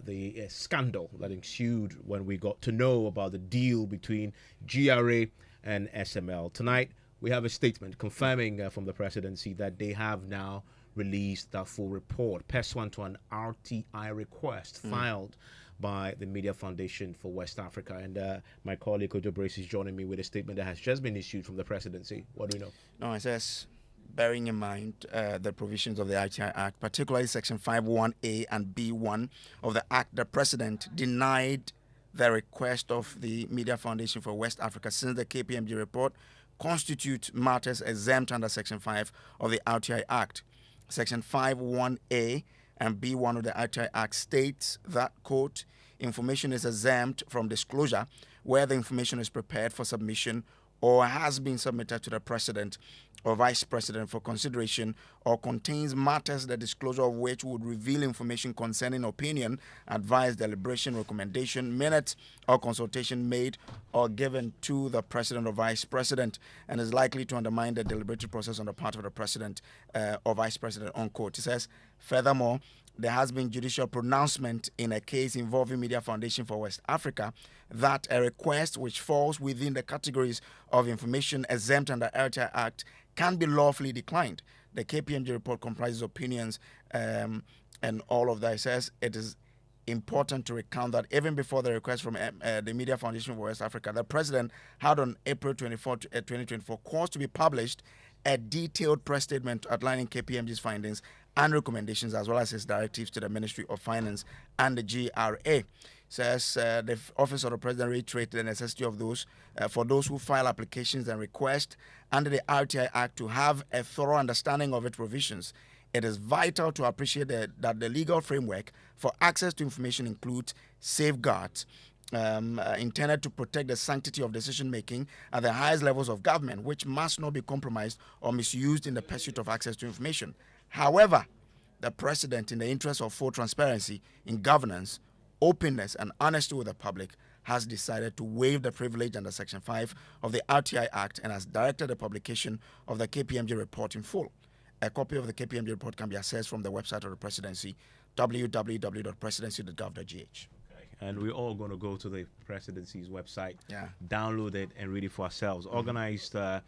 the scandal that ensued when we got to know about the deal between GRA and SML. Tonight, we have a statement confirming from the presidency that they have now released that full report, pursuant to an RTI request filed by the Media Foundation for West Africa. And my colleague Ojo Brace is joining me with a statement that has just been issued from the presidency. What do we know? No, it says, bearing in mind the provisions of the RTI Act, particularly Section 51A and B1 of the Act, the President denied the request of the Media Foundation for West Africa, since the KPMG report constitutes matters exempt under Section 5 of the RTI Act. Section 51A and B1 of the RTI Act states that, quote, information is exempt from disclosure where the information is prepared for submission or has been submitted to the President or Vice President for consideration, or contains matters the disclosure of which would reveal information concerning opinion, advice, deliberation, recommendation, minutes, or consultation made or given to the President or Vice President, and is likely to undermine the deliberative process on the part of the President or Vice President, unquote. It says, furthermore, there has been judicial pronouncement in a case involving Media Foundation for West Africa that a request which falls within the categories of information exempt under RTI Act can be lawfully declined. The KPMG report comprises opinions and all of that. It says it is important to recount that even before the request from the Media Foundation for West Africa, the President had on April 24, 2024 caused to be published a detailed press statement outlining KPMG's findings and recommendations, as well as his directives to the Ministry of Finance and the GRA. Says the Office of the President reiterated the necessity of those for those who file applications and request under the RTI Act to have a thorough understanding of its provisions. It is vital to appreciate that the legal framework for access to information includes safeguards intended to protect the sanctity of decision-making at the highest levels of government, which must not be compromised or misused in the pursuit of access to information. However, the President, in the interest of full transparency in governance, openness, and honesty with the public, has decided to waive the privilege under Section 5 of the RTI Act and has directed the publication of the KPMG report in full. A copy of the KPMG report can be accessed from the website of the Presidency, www.presidency.gov.gh. And we're all going to go to the presidency's website, download it, and read it for ourselves. Organized the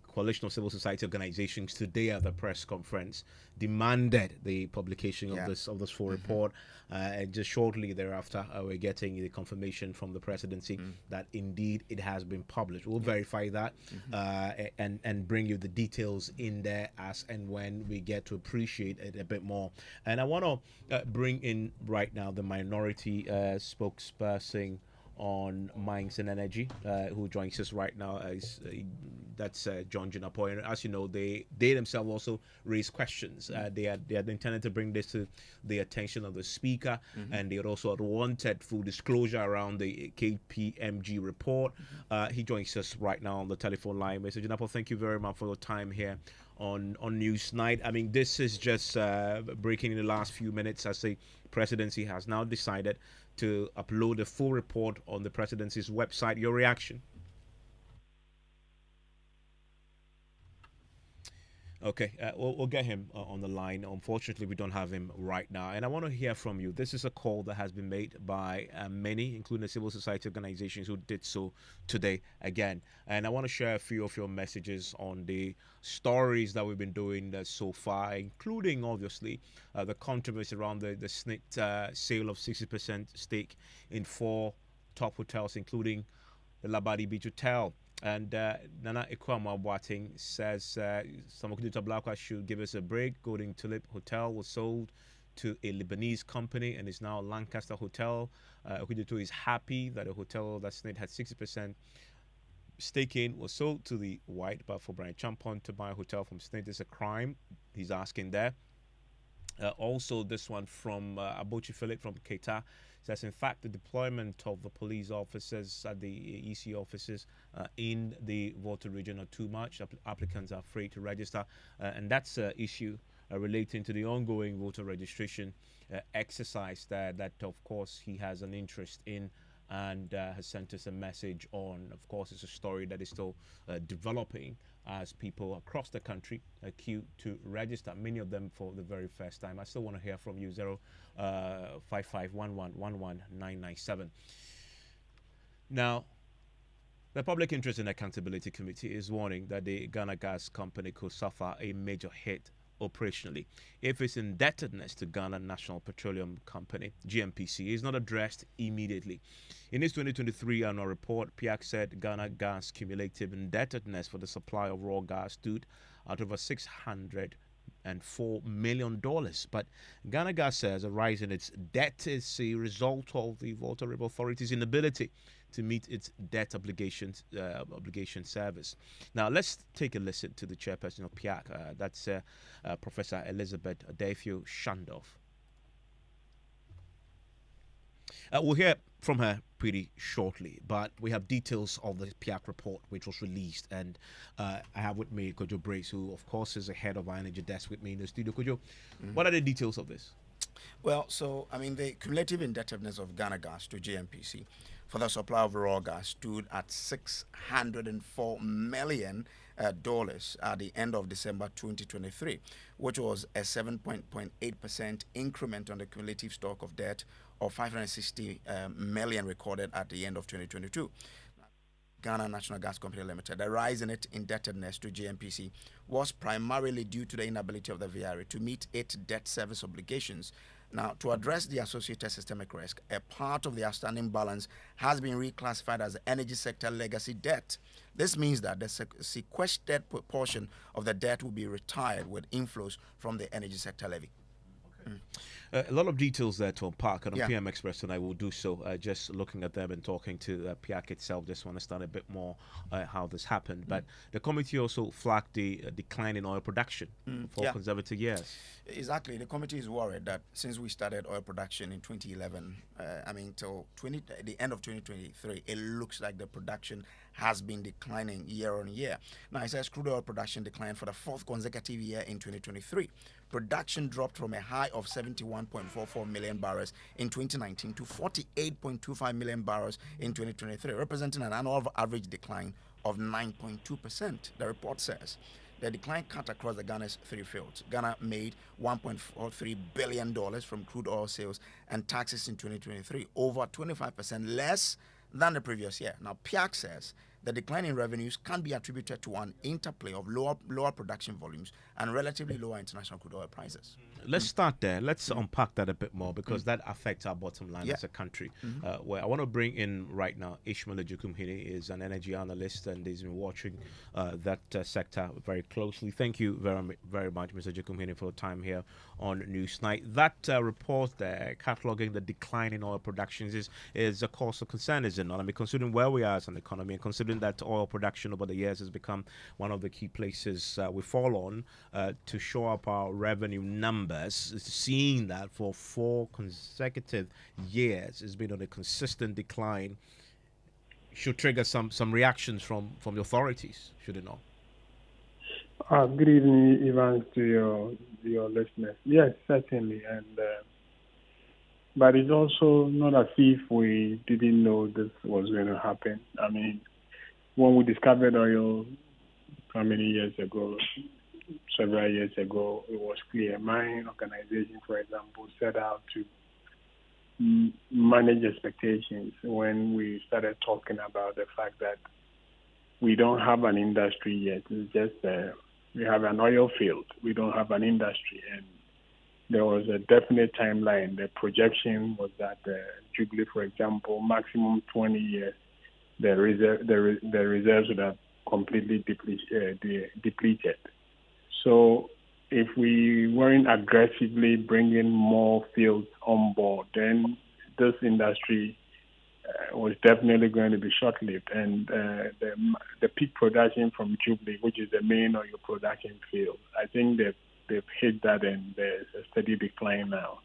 Coalition of Civil Society Organizations today at the press conference demanded the publication of this full report, and just shortly thereafter we're getting the confirmation from the presidency that indeed it has been published. We'll verify that and bring you the details in there as and when we get to appreciate it a bit more. And I want to bring in right now the minority spokesperson on Mines and Energy, who joins us right now. That's John Jinapo. And as you know, they themselves also raised questions. They had intended to bring this to the attention of the Speaker, and they had also wanted full disclosure around the KPMG report. He joins us right now on the telephone line. Mr. Jinapo, thank you very much for your time here on News Night. I mean, this is just breaking in the last few minutes as the presidency has now decided to upload a full report on the presidency's website. Your reaction? Okay, we'll get him on the line. Unfortunately, we don't have him right now. And I want to hear from you. This is a call that has been made by many, including the civil society organizations who did so today again. And I want to share a few of your messages on the stories that we've been doing so far, including, obviously, the controversy around the SNIT sale of 60% stake in 4 top hotels, including the Labadi Beach Hotel. And Nana Ekwama Boateng says Samakudita Blakwa should give us a break. Golden Tulip Hotel was sold to a Lebanese company and is now Lancaster Hotel. Okudito is happy that a hotel that SNIT had 60% stake in was sold to the white, but for Brian Champon to buy a hotel from SNIT is a crime. He's asking there. Also, this one from Abochi Philip from Keita says, in fact, the deployment of the police officers at the EC offices in the voter region are too much. Applicants are afraid to register. And that's an issue relating to the ongoing voter registration exercise that, of course, he has an interest in and has sent us a message on. Of course, it's a story that is still developing as people across the country queue to register, many of them for the very first time. I still want to hear from you, 05511111997. Now, the Public Interest and Accountability Committee is warning that the Ghana Gas Company could suffer a major hit operationally if its indebtedness to Ghana National Petroleum Company, GNPC, is not addressed immediately. In its 2023 annual report, PIAC said Ghana Gas cumulative indebtedness for the supply of raw gas stood at over $604 million. But Ghana Gas says a rise in its debt is a result of the Volta Authority's inability to meet its debt obligation service. Now, let's take a listen to the chairperson of PIAC. That's Professor Elizabeth Adefio Shandorf. We'll hear from her pretty shortly, but we have details of the PIAC report which was released, and I have with me Kojo Brace, who of course is the head of our energy desk with me in the studio. Kojo, what are the details of this? Well, so I mean, the cumulative indebtedness of Ghana Gas to GNPC for the supply of raw gas stood at $604 million at the end of December 2023, which was a 7.8% increment on the cumulative stock of debt of $560 million recorded at the end of 2022. Ghana National Gas Company Limited. The rise in its indebtedness to GNPC was primarily due to the inability of the VRA to meet its debt service obligations. Now, to address the associated systemic risk, a part of the outstanding balance has been reclassified as energy sector legacy debt. This means that the sequestered portion of the debt will be retired with inflows from the energy sector levy. A lot of details there to unpack, and on PM Express tonight we'll do so. Just looking at them and talking to PIAC itself, just to understand a bit more how this happened. But the committee also flagged the decline in oil production for conservative years. Exactly. The committee is worried that since we started oil production in 2011, till the end of 2023, it looks like the production has been declining year on year. Now, it says crude oil production declined for the 4th consecutive year in 2023. Production dropped from a high of 71.44 million barrels in 2019 to 48.25 million barrels in 2023, representing an annual average decline of 9.2%, the report says. The decline cut across the Ghana's 3 fields. Ghana made $1.43 billion from crude oil sales and taxes in 2023, over 25% less than the previous year. Now, PIAC says the decline in revenues can be attributed to an interplay of lower production volumes and relatively lower international crude oil prices. Let's start there. Let's unpack that a bit more, because that affects our bottom line as a country. Where I want to bring in right now, Ishmael Ejukumhini is an energy analyst and he's been watching that sector very closely. Thank you very much, Mr. Ejukumhini, for your time here on Newsnight. That report there, cataloging the decline in oil productions, is a cause of concern, is it not? I mean, considering where we are as an economy and considering that oil production over the years has become one of the key places we fall on to show up our revenue numbers, seeing that for 4 consecutive years has been on a consistent decline should trigger some reactions from the authorities, should it not? Good evening, Evans, to your listeners. Yes, certainly, and but it's also not as if we didn't know this was going to happen. I mean, when we discovered oil how many years ago, several years ago, it was clear. My organization, for example, set out to manage expectations when we started talking about the fact that we don't have an industry yet. It's just we have an oil field. We don't have an industry. And there was a definite timeline. The projection was that Jubilee, for example, maximum 20 years, the reserves would have completely depleted. So if we weren't aggressively bringing more fields on board, then this industry was definitely going to be short-lived. And the peak production from Jubilee, which is the main oil production field, I think they've hit that, and there's a steady decline now.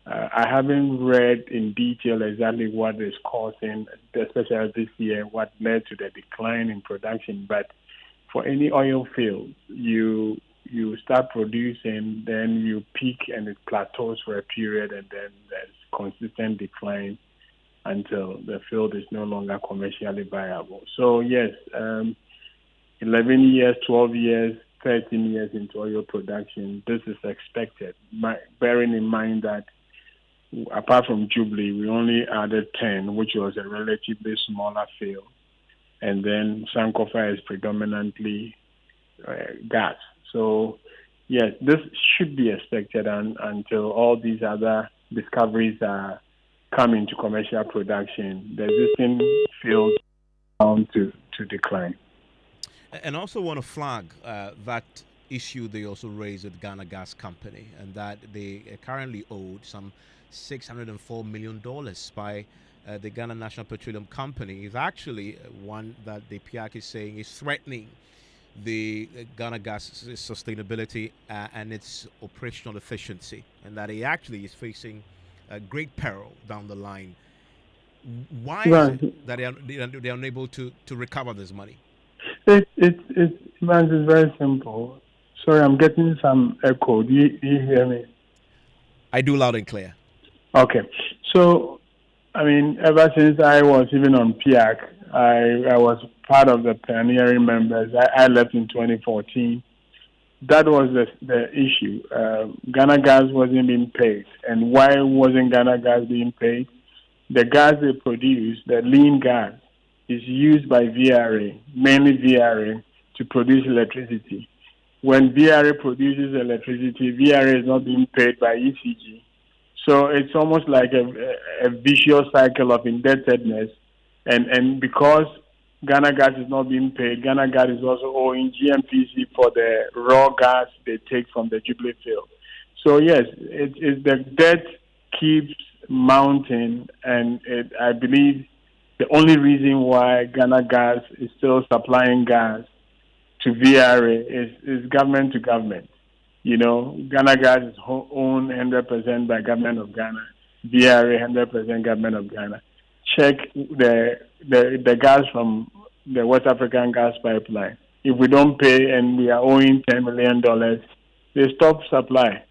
I haven't read in detail exactly what is causing, especially this year, what led to the decline in production. But for any oil field, you start producing, then you peak and it plateaus for a period, and then there's consistent decline until the field is no longer commercially viable. So yes, 11 years, 12 years, 13 years into oil production, this is expected, bearing in mind that apart from Jubilee, we only added 10, which was a relatively smaller field. And then Sankofa is predominantly gas. So, yes, this should be expected until all these other discoveries come into commercial production. The existing fields are bound to decline. And also want to flag that issue they also raised with Ghana Gas Company, and that they are currently owed some $604 million by the Ghana National Petroleum Company. Is actually one that the PIAC is saying is threatening the Ghana Gas sustainability and its operational efficiency, and that it actually is facing a great peril down the line. Why is it that they are unable to recover this money? It's very simple. Sorry, I'm getting some echo. Do you hear me? I do, loud and clear. Okay. So, I mean, ever since I was even on PIAC, I was part of the pioneering members. I left in 2014. That was the issue. Ghana Gas wasn't being paid. And why wasn't Ghana Gas being paid? The gas they produce, the lean gas, is used by VRA, mainly VRA, to produce electricity. When VRA produces electricity, VRA is not being paid by ECG. So it's almost like a vicious cycle of indebtedness. And because Ghana Gas is not being paid, Ghana Gas is also owing GMPC for the raw gas they take from the Jubilee field. So yes, the debt keeps mounting, and I believe the only reason why Ghana Gas is still supplying gas to VRA is government to government. You know, Ghana Gas is owned 100% by government of Ghana, VRA 100% government of Ghana. Check the gas from the West African gas pipeline. If we don't pay and we are owing $10 million, they stop supply.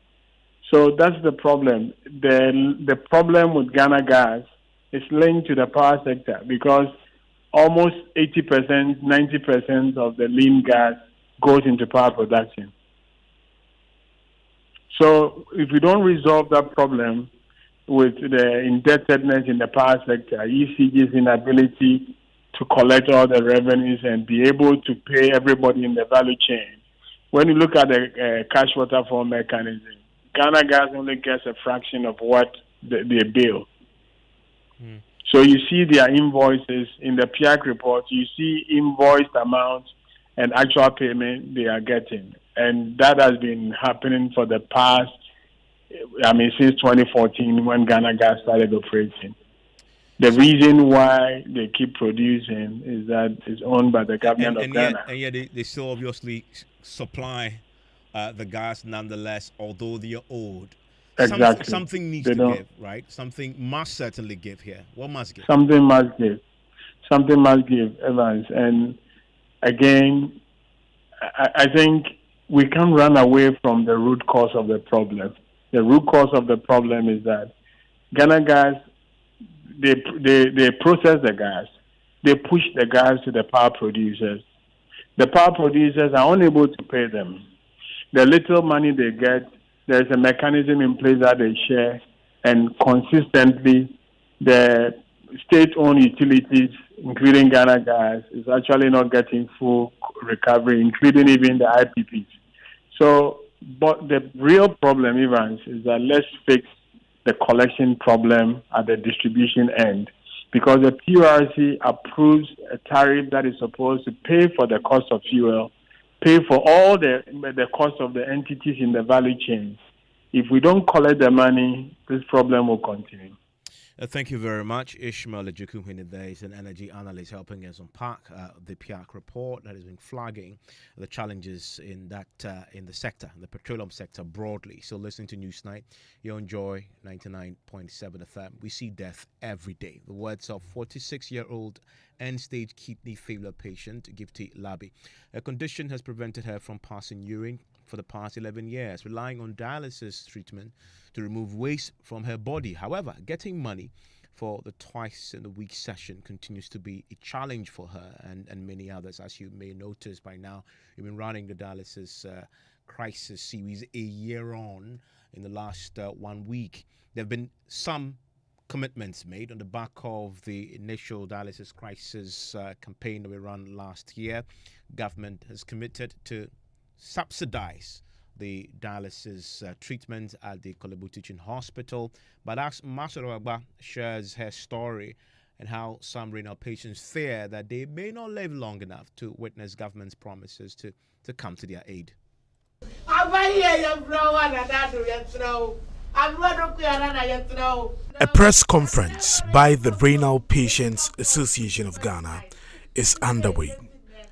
So that's the problem. The problem with Ghana Gas is linked to the power sector, because almost 80%, 90% of the lean gas goes into power production. So if we don't resolve that problem with the indebtedness in the power sector, ECG's inability to collect all the revenues and be able to pay everybody in the value chain, when you look at the cash waterfall mechanism, Ghana Gas only gets a fraction of what they bill. So you see their invoices in the PIAC report, you see invoiced amounts and actual payment they are getting. And that has been happening for the past, since 2014 when Ghana Gas started operating. The reason why they keep producing is that it's owned by the government of Ghana. And yet they still obviously supply the gas nonetheless, although they are owed. Exactly. Something needs to give, right? Something must certainly give here. What must give? Something must give. Something must give, Evans. And again, I think we can't run away from the root cause of the problem. The root cause of the problem is that Ghana Gas, they process the gas. They push the gas to the power producers. The power producers are unable to pay them. the little money they get, there's a mechanism in place that they share, and consistently the state-owned utilities, including Ghana Gas, is actually not getting full recovery, including even the IPPs. So, but the real problem, Evans, is that let's fix the collection problem at the distribution end, because the PRC approves a tariff that is supposed to pay for the cost of fuel, pay for all the cost of the entities in the value chain. If we don't collect the money, this problem will continue. Thank you very much. Ishmael Ejukumhine there is an energy analyst helping us unpack the PIAC report that has been flagging the challenges in that in the sector, the petroleum sector broadly. So listening to Newsnight, you enjoy 99.7 FM. We see death every day. The words of 46-year-old end-stage kidney failure patient Gifty Labi. A condition has prevented her from passing urine for the past 11 years, relying on dialysis treatment to remove waste from her body. However, getting money for the twice-in-a-week session continues to be a challenge for her and many others. As you may notice by now, we've been running the dialysis crisis series a year on. In the last 1 week, there have been some commitments made on the back of the initial dialysis crisis campaign that we ran last year. Government has committed to subsidize the dialysis treatment at the Kolebu Teaching Hospital. But as Masoro Agba shares her story and how some renal patients fear that they may not live long enough to witness government's promises to come to their aid. A press conference by the Renal Patients Association of Ghana is underway.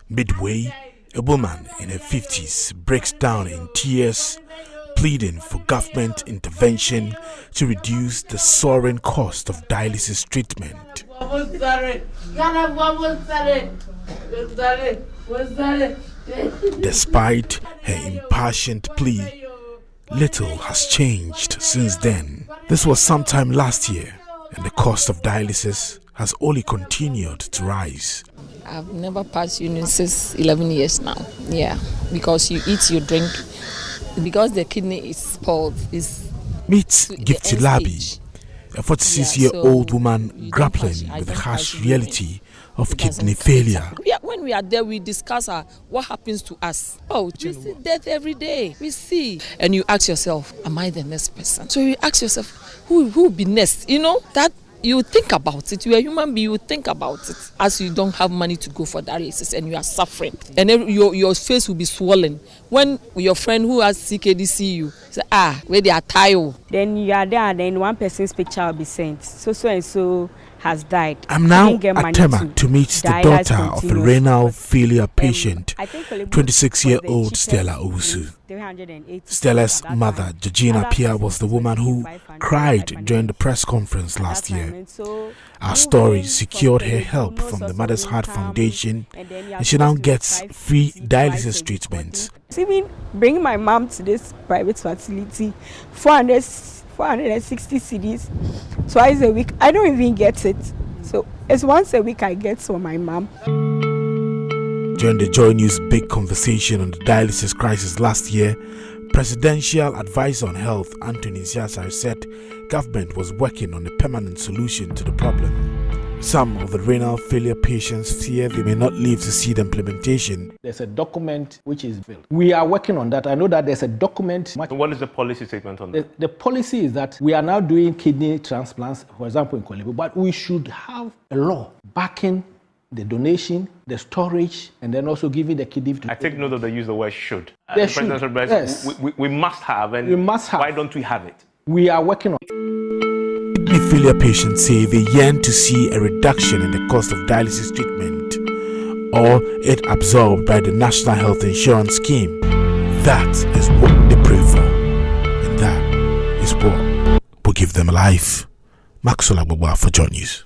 Midway, a woman in her 50s breaks down in tears, pleading for government intervention to reduce the soaring cost of dialysis treatment. Despite her impassioned plea, little has changed since then. This was sometime last year, and the cost of dialysis has only continued to rise. I've never passed urine since 11 years now. Yeah, because you eat, you drink. Because the kidney is spoiled. Meet Gifty Labi, a 46-year-old woman grappling with the harsh reality of kidney failure. When we are there, we discuss what happens to us. Oh, we see death every day. We see. And you ask yourself, am I the next person? So you ask yourself, who will be next? You know, that you think about it. You are a human being, you think about it. As you don't have money to go for dialysis and you are suffering. And your face will be swollen. When your friend who has CKD see you, say, where they are tired. Then you are there and then one person's picture will be sent. So and so has died. I'm now at Tema to meet the daughter of a renal failure patient, 26-year-old Stella Owusu. Stella's mother, Georgina Pia, was the woman who cried during the press conference last year. Our story secured her help from the Mother's Heart Foundation, and she now gets free dialysis treatment. Even bringing my mom to this private facility, 460 cedis twice a week. I don't even get it. So it's once a week I get for my mom. During the Joy News big conversation on the dialysis crisis last year, Presidential Advisor on Health Anthony Nsiasare said government was working on a permanent solution to the problem. Some of the renal failure patients fear they may not live to see the implementation. There's a document which is built. We are working on that. I know that there's a document. What is the policy statement on that? The policy is that we are now doing kidney transplants, for example, in Kolebu, but we should have a law backing the donation, the storage, and then also giving the kidney to... I take note that they use the word should. They should. Yes. We must have, and we must have. Why don't we have it? We are working on it. Kidney failure patients say they yearn to see a reduction in the cost of dialysis treatment or it absorbed by the National Health Insurance Scheme. That is what they pray for, and that is what will give them life. Maxwell Agbogbo for Joy News.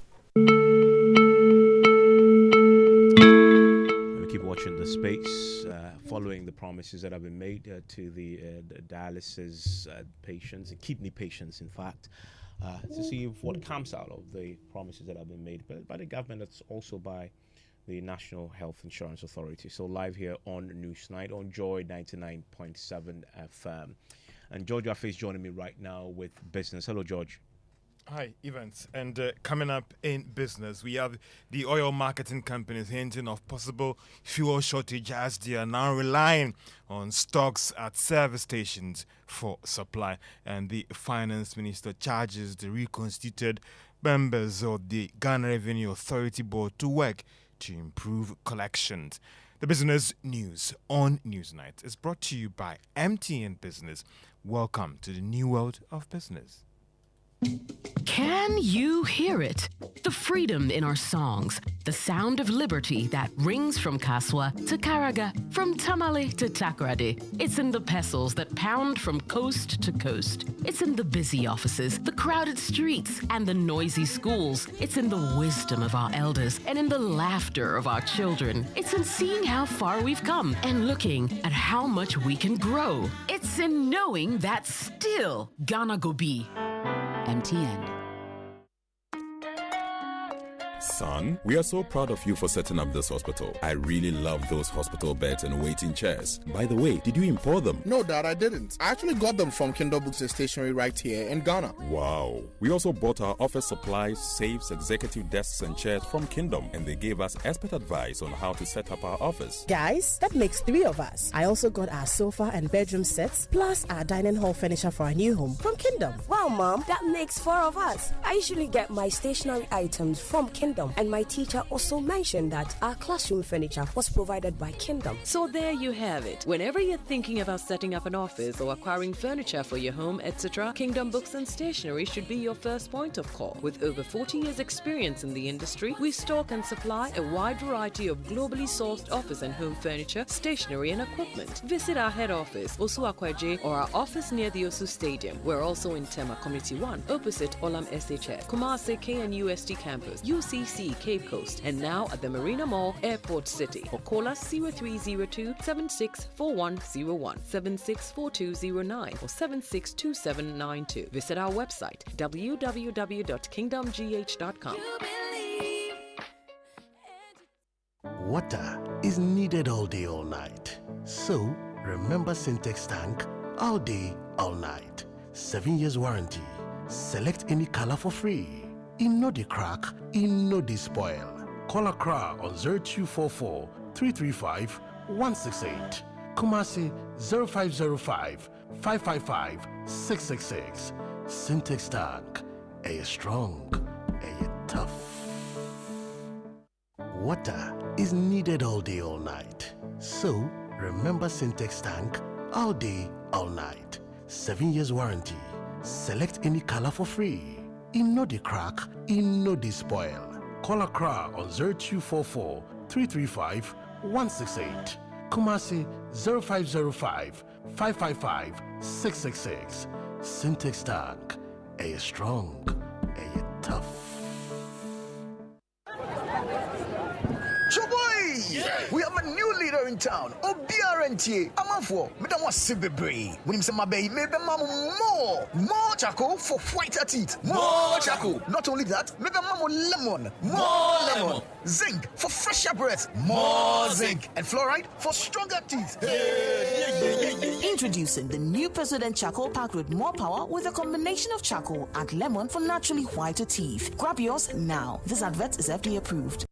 We keep watching the space, following the promises that have been made to the dialysis patients, and kidney patients, in fact, to see what comes out of the promises that have been made by the government, that's also by the National Health Insurance Authority. So live here on Newsnight on Joy 99.7 FM. And George Affe is joining me right now with business. Hello, George. Hi, Evans. And coming up in business, we have the oil marketing companies hinting of possible fuel shortage as they are now relying on stocks at service stations for supply. And the finance minister charges the reconstituted members of the Ghana Revenue Authority Board to work to improve collections. The business news on Newsnight is brought to you by MTN Business. Welcome to the new world of business. Can you hear it? The freedom in our songs, the sound of liberty that rings from Kaswa to Karaga, from Tamale to Takoradi. It's in the pestles that pound from coast to coast. It's in the busy offices, the crowded streets, and the noisy schools. It's in the wisdom of our elders and in the laughter of our children. It's in seeing how far we've come and looking at how much we can grow. It's in knowing that still Ghana go be. MTN. Son, we are so proud of you for setting up this hospital. I really love those hospital beds and waiting chairs. By the way, did you import them? No, Dad, I didn't. I actually got them from Kindle Books and Stationery right here in Ghana. Wow. We also bought our office supplies, safes, executive desks and chairs from Kingdom, and they gave us expert advice on how to set up our office. Guys, that makes 3 of us. I also got our sofa and bedroom sets, plus our dining hall furniture for our new home from Kingdom. Wow, Mom, that makes 4 of us. I usually get my stationery items from Kingdom. And my teacher also mentioned that our classroom furniture was provided by Kingdom. So there you have it. Whenever you're thinking about setting up an office or acquiring furniture for your home, etc., Kingdom Books and Stationery should be your first point of call. With over 40 years experience in the industry, we stock and supply a wide variety of globally sourced office and home furniture, stationery and equipment. Visit our head office, Osu Akwaje, or our office near the Osu Stadium. We're also in Tema Community 1, opposite Olam SHF, Kumasi KNUST campus, UCC Cape Coast, and now at the Marina Mall, Airport City. Or call us 0302-764101, 764209, or 762792. Visit our website, www.kingdomgh.com. Water is needed all day, all night. So, remember Syntex tank all day, all night. 7 years warranty. Select any color for free. In no the crack, in no the spoil. Call Accra on 0244 335 168. Kumasi 0505 555 666. Syntex tank. A strong, a tough. Water is needed all day, all night. So, remember Syntex tank all day, all night. 7 years warranty. Select any color for free. In no the crack, in no the spoil. Call Accra on 0244 335 168. Kumasi 0505 555 666. Syntex tank. A strong, a tough. Choboy! We have a new leader in town. OBRNT. Amanfo. Madam was Sibebre. When him say my baby, maybe mamu more charcoal for whiter teeth. More charcoal. Not only that, maybe mamu lemon. More lemon. Zinc for fresher breath. More zinc. And fluoride for stronger teeth. Introducing the new President Charcoal packed with more power with a combination of charcoal and lemon for naturally whiter teeth. Grab yours now. This advert is FDA approved.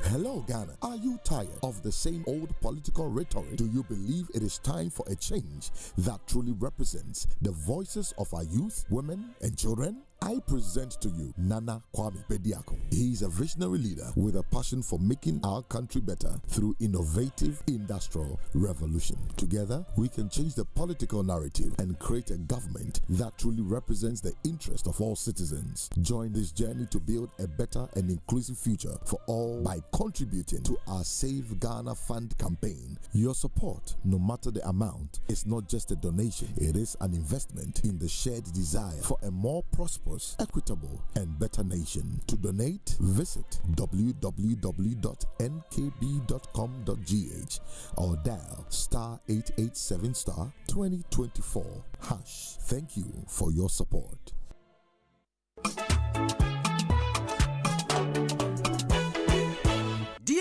Hello, Ghana. Are you tired of the same old political rhetoric? Do you believe it is time for a change that truly represents the voices of our youth, women, and children? I present to you Nana Kwame Bediako. He is a visionary leader with a passion for making our country better through innovative industrial revolution. Together, we can change the political narrative and create a government that truly represents the interest of all citizens. Join this journey to build a better and inclusive future for all by contributing to our Save Ghana Fund campaign. Your support, no matter the amount, is not just a donation. It is an investment in the shared desire for a more prosperous, equitable, and better nation. To donate, visit www.nkb.com.gh or dial *887 *2024 #. Thank you for your support.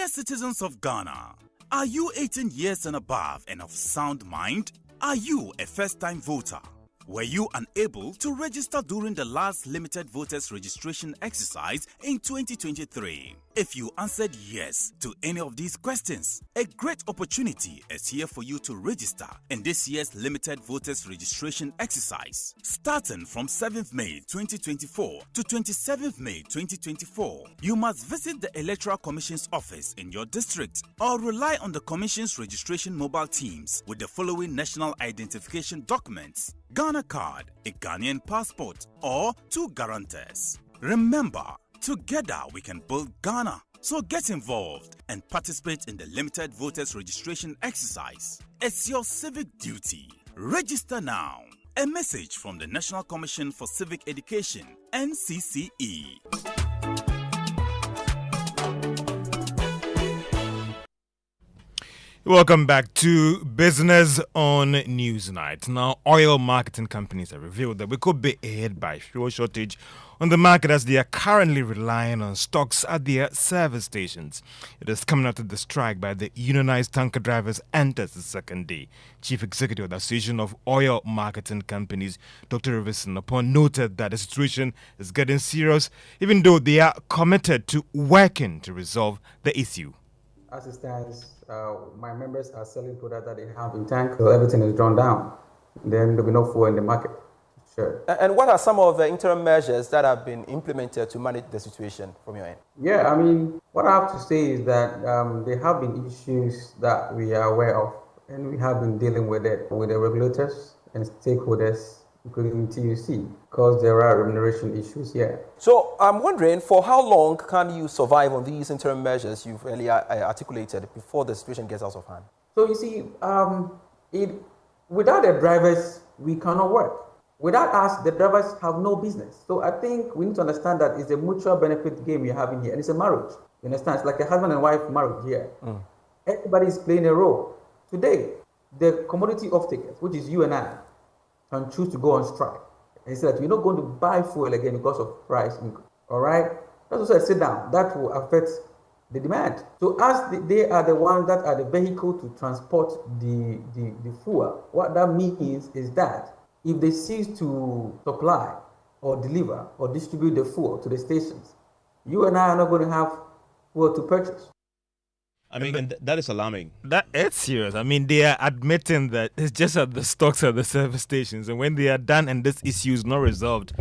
Dear citizens of Ghana, are you 18 years and above and of sound mind? Are you a first-time voter? Were you unable to register during the last limited voters registration exercise in 2023? If you answered yes to any of these questions, a great opportunity is here for you to register in this year's limited voters registration exercise. Starting from 7th May 2024 to 27th May 2024, you must visit the Electoral Commission's office in your district or rely on the Commission's registration mobile teams with the following national identification documents: Ghana card, a Ghanaian passport, or 2 guarantors. Remember, together we can build Ghana. So get involved and participate in the limited voters registration exercise. It's your civic duty. Register now. A message from the National Commission for Civic Education, NCCE. Welcome back to Business on Newsnight. Now, oil marketing companies have revealed that we could be hit by fuel shortage on the market as they are currently relying on stocks at their service stations. It is coming after the strike by the unionized tanker drivers enters the second day. Chief Executive of the Association of Oil Marketing Companies, Dr. Rivison, upon noted that the situation is getting serious, even though they are committed to working to resolve the issue. As it stands, my members are selling products that they have in tank, so everything is drawn down. Then there'll be no fuel in the market. Sure. And what are some of the interim measures that have been implemented to manage the situation from your end? Yeah, I mean, what I have to say is that there have been issues that we are aware of, and we have been dealing with it with the regulators and stakeholders, including TUC, because there are remuneration issues here. So I'm wondering, for how long can you survive on these interim measures you've earlier articulated before the situation gets out of hand? So you see, without the drivers, we cannot work. Without us, the drivers have no business. So I think we need to understand that it's a mutual benefit game we're having here, and it's a marriage. You understand? It's like a husband and wife marriage here. Everybody is playing a role. Today, the commodity off-takers, which is you and I, can choose to go on strike and say that we're not going to buy fuel again because of price increase. All right? That's also a sit down. That will affect the demand. So as they are the ones that are the vehicle to transport the fuel, what that means is that if they cease to supply or deliver or distribute the fuel to the stations, you and I are not going to have fuel to purchase. I mean, and that is alarming. That it's serious. I mean, they are admitting that it's just at the stocks at the service stations, and when they are done and this issue is not resolved,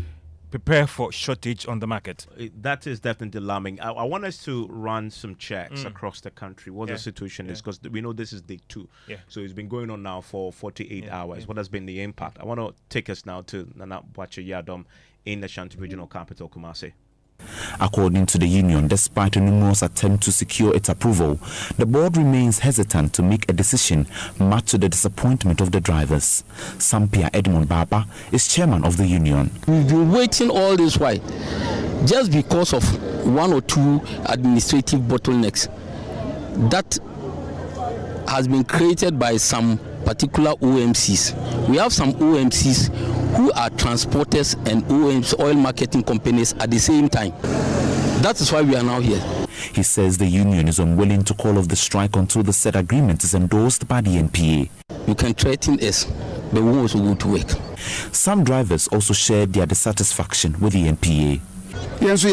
prepare for shortage on the market. That is definitely alarming. I want us to run some checks across the country. What the situation is, because we know this is day 2. So it's been going on now for 48 hours. What has been the impact? I want to take us now to Nana Boakye Yadom in the Ashanti Regional Capital, Kumasi. According to the union, despite a numerous attempts to secure its approval, the board remains hesitant to make a decision, much to the disappointment of the drivers. Sampia Edmond Baba is chairman of the union. We've been waiting all this while, just because of 1 or 2 administrative bottlenecks that has been created by some particular OMCs. We have some OMCs who are transporters and OMC, oil marketing companies at the same time. That is why we are now here. He says the union is unwilling to call off the strike until the said agreement is endorsed by the NPA. You can threaten us, but we also go to work. Some drivers also shared their dissatisfaction with the NPA. We also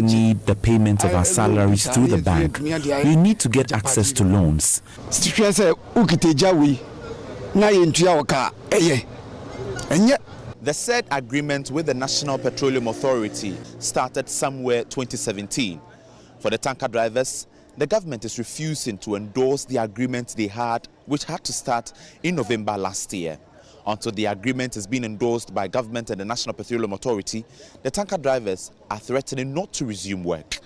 need the payment of our salaries through the bank. We need to get access to loans. The said agreement with the National Petroleum Authority started somewhere 2017. For the tanker drivers, the government is refusing to endorse the agreement they had, which had to start in November last year. Until the agreement has been endorsed by government and the National Petroleum Authority, the tanker drivers are threatening not to resume work.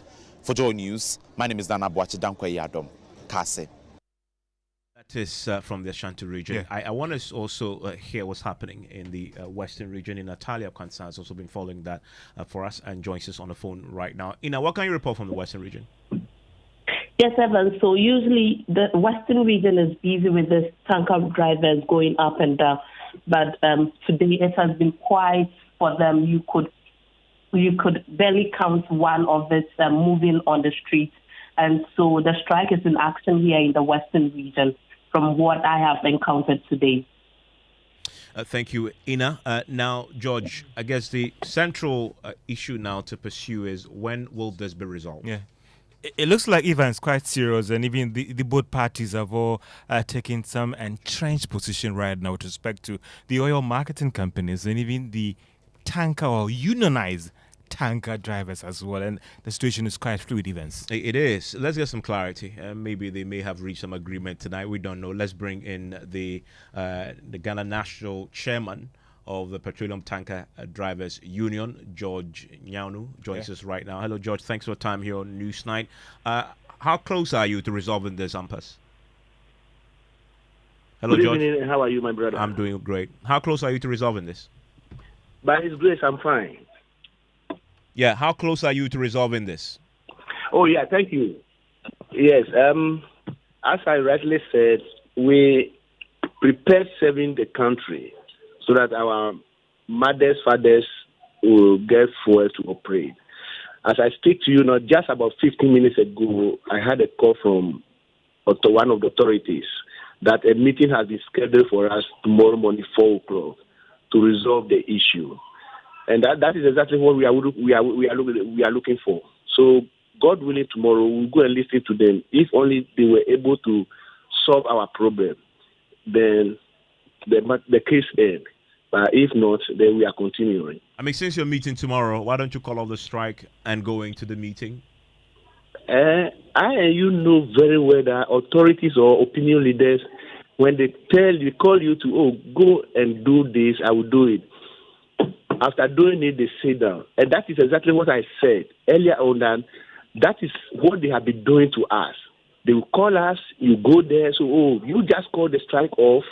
For Joy News, my name is Nana Boakye Yadom, Kase. That is from the Ashanti region. I want to also hear what's happening in the Western region. In Natalia Kansa has also been following that for us and joins us on the phone right now. Ina, what can you report from the Western region? Yes, Evan. So usually the Western region is busy with the tanker drivers going up and down. But today it has been quiet for them. You could you could barely count one of it moving on the streets. And so the strike is in action here in the Western region from what I have encountered today. Thank you, Ina. Now, George, I guess the central issue now to pursue is when will this be resolved? Yeah. It looks like Ivan's quite serious, and even the both parties have all taken some entrenched position right now with respect to the oil marketing companies and even the tanker or unionized tanker drivers as well. And the situation is quite fluid, Evans. It is. Let's get some clarity. Maybe they may have reached some agreement tonight. We don't know. Let's bring in the Ghana National Chairman of the Petroleum Tanker Drivers Union, George Nyanu, joins us right now. Hello, George. Thanks for your time here on Newsnight. How close are you to resolving this, Ampas? Hello, Good George. evening. How are you, my brother? I'm doing great. How close are you to resolving this? By His grace, I'm fine. Yeah, how close are you to resolving this? Oh, yeah, thank you. Yes, as I rightly said, we prepared serving the country so that our mothers, fathers will get fuel to operate. As I speak to you now, just about 15 minutes ago, I had a call from one of the authorities that a meeting has been scheduled for us tomorrow morning, 4 o'clock, to resolve the issue. And that is exactly what we are looking for. So, God willing, tomorrow we'll go and listen to them. If only they were able to solve our problem, then the case ends. But if not, then we are continuing. I mean, since you're meeting tomorrow, why don't you call off the strike and go into the meeting? I and you know very well that authorities or opinion leaders, when they call you to, go and do this, I will do it. After doing it, they sit down. And that is exactly what I said earlier on. That is what they have been doing to us. They will call us, you go there, so, you just call the strike off,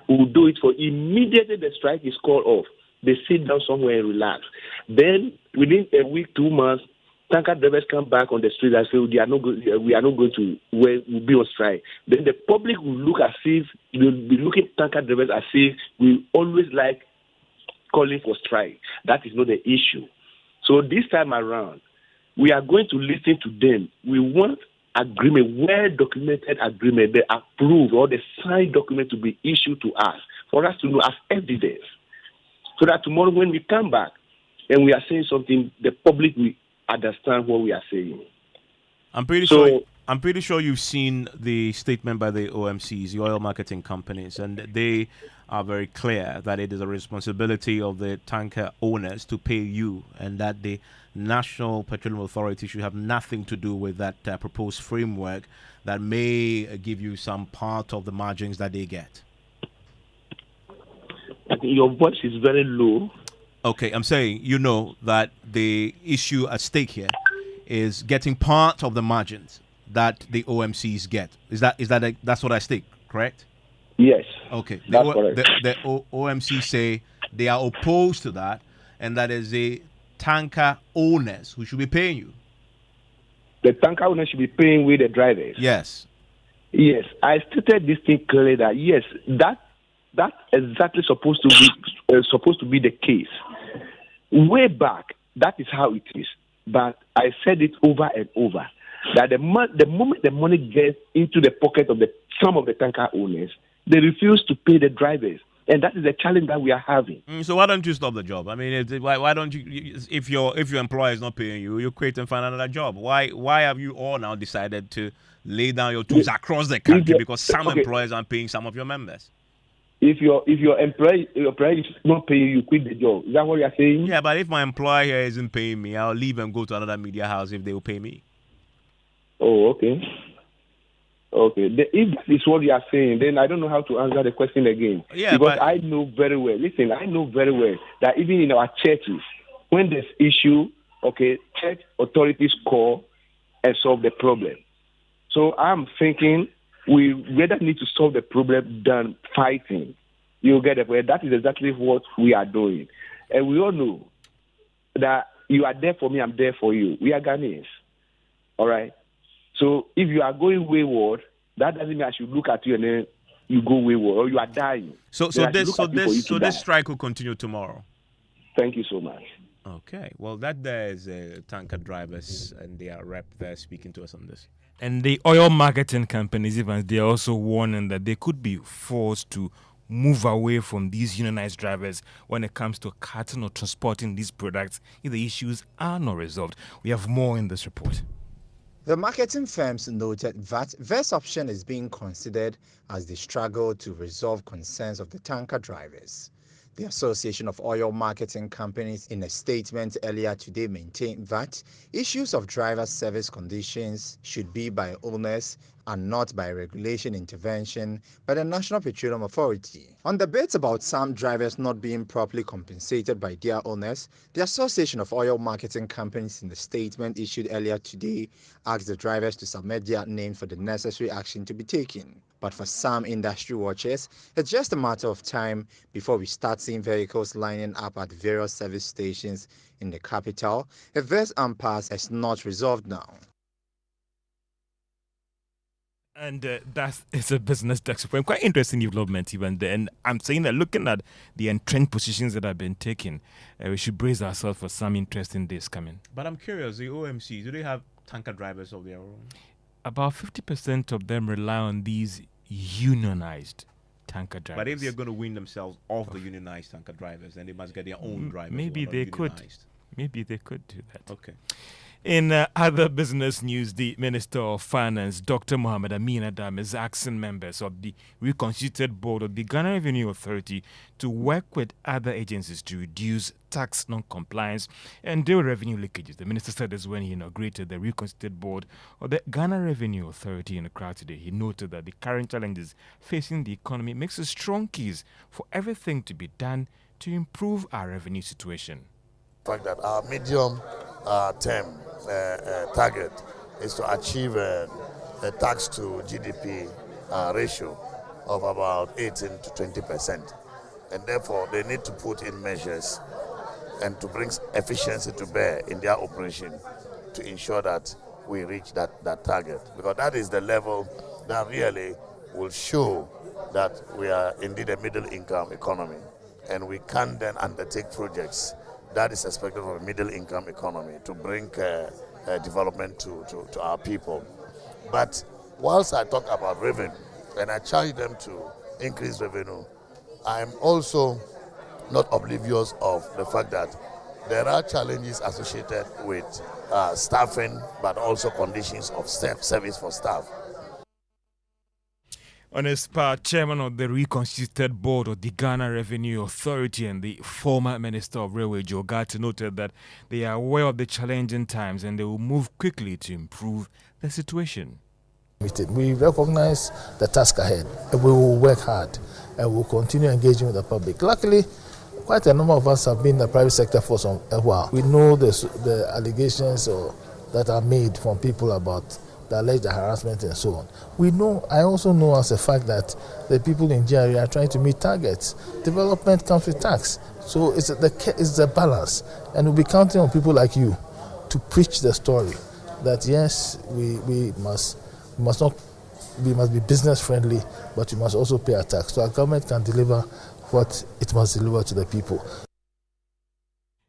we will do it for immediately the strike is called off. They sit down somewhere and relax. Then, within a week, 2 months, tanker drivers come back on the street and say, we are not going to we'll be on strike. Then the public will look as if, they'll be looking at tanker drivers as if we always like calling for strike. That is not the issue. So this time around, we are going to listen to them. We want agreement, well-documented agreement, the approved or the signed document to be issued to us for us to know as evidence. So that tomorrow when we come back and we are saying something, the public will understand what we are saying. I'm pretty sure you've seen the statement by the OMCs, the oil marketing companies, and they are very clear that it is a responsibility of the tanker owners to pay you, and that the National Petroleum Authority should have nothing to do with that proposed framework that may give you some part of the margins that they get. I think your voice is very low. Okay, I'm saying that the issue at stake here is getting part of the margins that the OMCs get. That's what I stake, correct? Yes. Okay. That's correct. The OMC say they are opposed to that, and that is the tanker owners who should be paying you. The tanker owners should be paying with the drivers. Yes. Yes. I stated this thing clearly that yes, that's exactly supposed to be the case. Way back, that is how it is. But I said it over and over that the moment the money gets into the pocket of some of the tanker owners, they refuse to pay the drivers, and that is the challenge that we are having. So why don't you stop the job? I mean, why don't you? If your employer is not paying you, you quit and find another job. Why have you all now decided to lay down your tools across the country because some employers aren't paying some of your members? If your employer is not paying you, quit the job. Is that what you are saying? Yeah, but if my employer here isn't paying me, I'll leave and go to another media house if they will pay me. Oh, okay. Okay. If that is what you are saying, then I don't know how to answer the question again. Yeah, because I know very well. Listen, I know very well that even in our churches, when there's issue, church authorities call and solve the problem. So I'm thinking we rather need to solve the problem than fighting. You get it? Well, that is exactly what we are doing. And we all know that you are there for me, I'm there for you. We are Ghanaians. All right? So if you are going wayward, that doesn't mean I should look at you and then you go wayward or you are dying. So this strike will continue tomorrow. Thank you so much. Okay. Well, there's tanker drivers and their rep there speaking to us on this. And the oil marketing companies, even, they are also warning that they could be forced to move away from these unionized drivers when it comes to carting or transporting these products if the issues are not resolved. We have more in this report. The marketing firms noted that this option is being considered as they struggle to resolve concerns of the tanker drivers. The Association of Oil Marketing Companies, in a statement earlier today, maintained that issues of driver service conditions should be by owners and not by regulation intervention by the National Petroleum Authority. On the bit about some drivers not being properly compensated by their owners, the Association of Oil Marketing Companies, in the statement issued earlier today, asked the drivers to submit their names for the necessary action to be taken. But for some industry watchers, it's just a matter of time before we start seeing vehicles lining up at various service stations in the capital if this impasse is not resolved now. And it's a business tax reform. Quite interesting development even there. And I'm saying that looking at the entrenched positions that have been taken, we should brace ourselves for some interesting days coming. But I'm curious, the OMC, do they have tanker drivers of their own? About 50% of them rely on these unionized tanker drivers. But if they're going to win themselves off the unionized tanker drivers, then they must get their own drivers. Maybe they could. Maybe they could do that. Okay. In other business news, the Minister of Finance, Dr. Mohamed Amin Adam, is asking members of the reconstituted board of the Ghana Revenue Authority to work with other agencies to reduce tax non-compliance and deal with revenue leakages. The minister said this when he inaugurated the reconstituted board of the Ghana Revenue Authority in the crowd today. He noted that the current challenges facing the economy makes a strong case for everything to be done to improve our revenue situation. The fact that our medium term target is to achieve a tax to GDP ratio of about 18 to 20%. And therefore, they need to put in measures and to bring efficiency to bear in their operation to ensure that we reach that target. Because that is the level that really will show that we are indeed a middle income economy. And we can then undertake projects that is expected of a middle income economy to bring development to our people. But whilst I talk about revenue and I charge them to increase revenue, I'm also not oblivious of the fact that there are challenges associated with staffing, but also conditions of service for staff. On his part, chairman of the reconstituted board of the Ghana Revenue Authority and the former Minister of Railway, Joe Gatti, noted that they are aware of the challenging times and they will move quickly to improve the situation. We recognize the task ahead and we will work hard and we will continue engaging with the public. Luckily, quite a number of us have been in the private sector for a while. We know the allegations that are made from people about the alleged harassment and so on. We know, I also know as a fact that the people in GRA are trying to meet targets. Development comes with tax. So it's the balance. And we'll be counting on people like you to preach the story that yes, we must be business friendly, but we must also pay our tax. So our government can deliver what it must deliver to the people.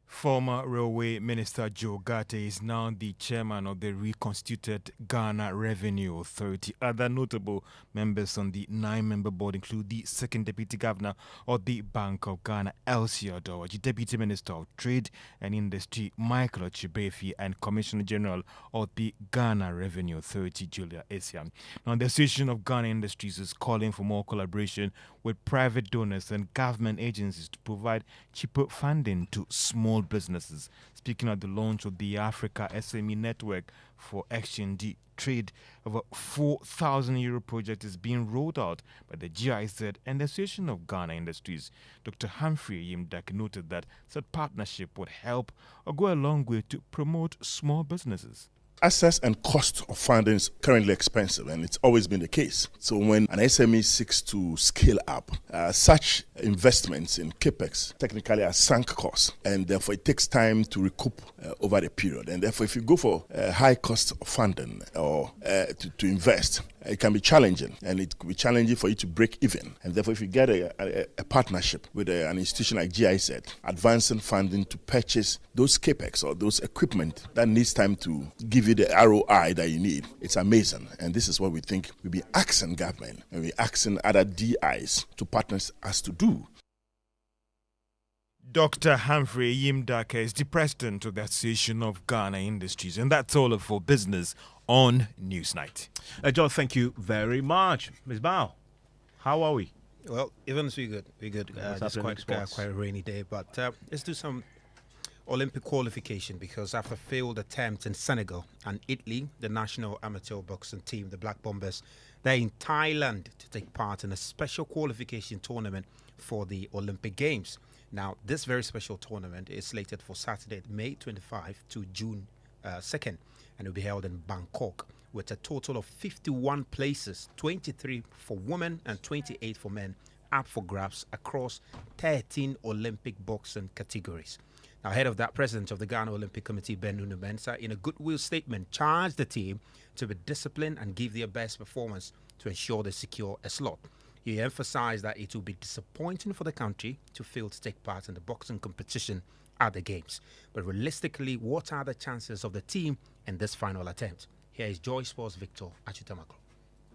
Former Railway Minister Joe Gatti is now the chairman of the reconstituted Ghana Revenue Authority. Other notable members on the 9-member board include the second deputy governor of the Bank of Ghana, Elsie Odowaji, Deputy Minister of Trade and Industry, Michael Ochibefi, and Commissioner General of the Ghana Revenue Authority, Julia Esiam. Now, the Association of Ghana Industries is calling for more collaboration with private donors and government agencies to provide cheaper funding to small businesses. Speaking at the launch of the Africa SME Network for Exchange Trade, over €4,000 project is being rolled out by the GIZ and the Association of Ghana Industries. Dr. Humphrey Yimdak noted that such partnership would help or go a long way to promote small businesses. Access and cost of funding is currently expensive, and it's always been the case. So when an SME seeks to scale up, such investments in capex technically are sunk costs, and therefore it takes time to recoup over the period. And therefore, if you go for high cost of funding or to invest, it can be challenging, and it could be challenging for you to break even. And therefore, if you get a partnership with an institution like GIZ, advancing funding to purchase those capex or those equipment that needs time to give you the ROI that you need, it's amazing. And this is what we think we'll be asking government and we're asking other DIs to partner us to do. Dr. Humphrey Yimdaka is the president of the Association of Ghana Industries, and that's all for business on Newsnight. John, thank you very much. Ms. Bao, how are we? Well, even so, we're good. It's quite a rainy day, but let's do some Olympic qualification, because after failed attempts in Senegal and Italy, the national amateur boxing team, the Black Bombers, they're in Thailand to take part in a special qualification tournament for the Olympic Games. Now, this very special tournament is slated for Saturday, May 25 to June 2nd, and will be held in Bangkok with a total of 51 places, 23 for women and 28 for men, up for grabs across 13 Olympic boxing categories. Now, ahead of that, President of the Ghana Olympic Committee, Ben Nuno Mensah, in a goodwill statement, charged the team to be disciplined and give their best performance to ensure they secure a slot. He emphasized that it will be disappointing for the country to fail to take part in the boxing competition at the Games. But realistically, what are the chances of the team in this final attempt? Here is Joy Sports Victor Achutamaklo.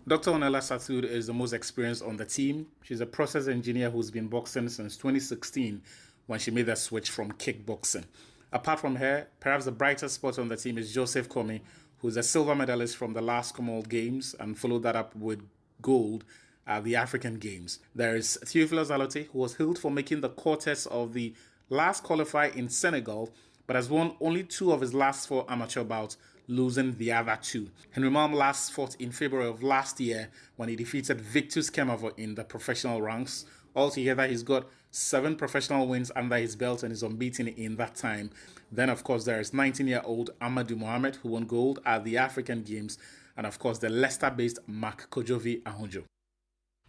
Dr. Onela Satud is the most experienced on the team. She's a process engineer who's been boxing since 2016 when she made the switch from kickboxing. Apart from her, perhaps the brightest spot on the team is Joseph Komi, who's a silver medalist from the last Commonwealth Games and followed that up with gold at the African Games. There is Theophilus Alote, who was hailed for making the quarters of the last qualifier in Senegal, but has won only 2 of his last 4 amateur bouts, losing the other 2. Henry Malm last fought in February of last year when he defeated Victus Kemavo in the professional ranks. Altogether, he's got 7 professional wins under his belt and is unbeaten in that time. Then, of course, there is 19-year-old Amadou Mohamed, who won gold at the African Games, and, of course, the Leicester-based Mark Kojovi Ahunjo.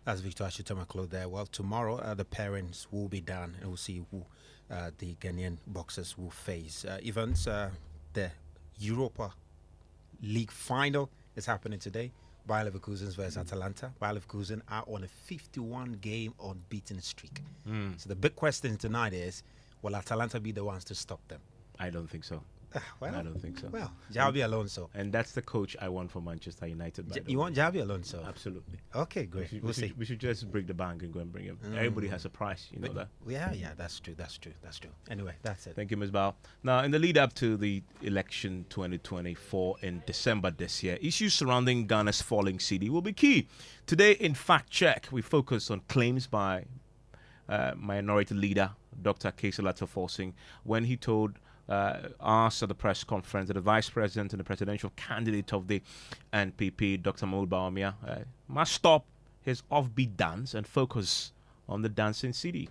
That's Victor Achutamaklo there. Well, tomorrow the parents will be done and we'll see who the Ghanaian boxers will face. The Europa League final is happening today. Bayer Leverkusen versus Atalanta. Bayer Leverkusen are on a 51-game unbeaten streak. So the big question tonight is, will Atalanta be the ones to stop them? I don't think so. Well, I don't think so. Well, Javi Alonso. And that's the coach I want for Manchester United. You want Javi Alonso? Absolutely. Okay, great. We should just break the bank and go and bring him. Everybody has a price, you know that? Yeah, that's true. Anyway, that's it. Thank you, Ms. Bao. Now, in the lead up to the election 2024 in December this year, issues surrounding Ghana's falling cedi will be key. Today, in Fact Check, we focus on claims by Minority Leader Dr. Kesela Toforsing when he told asked at the press conference that the vice president and the presidential candidate of the NPP, Dr. Mahmoud Bawumia, must stop his offbeat dance and focus on the dancing cedi.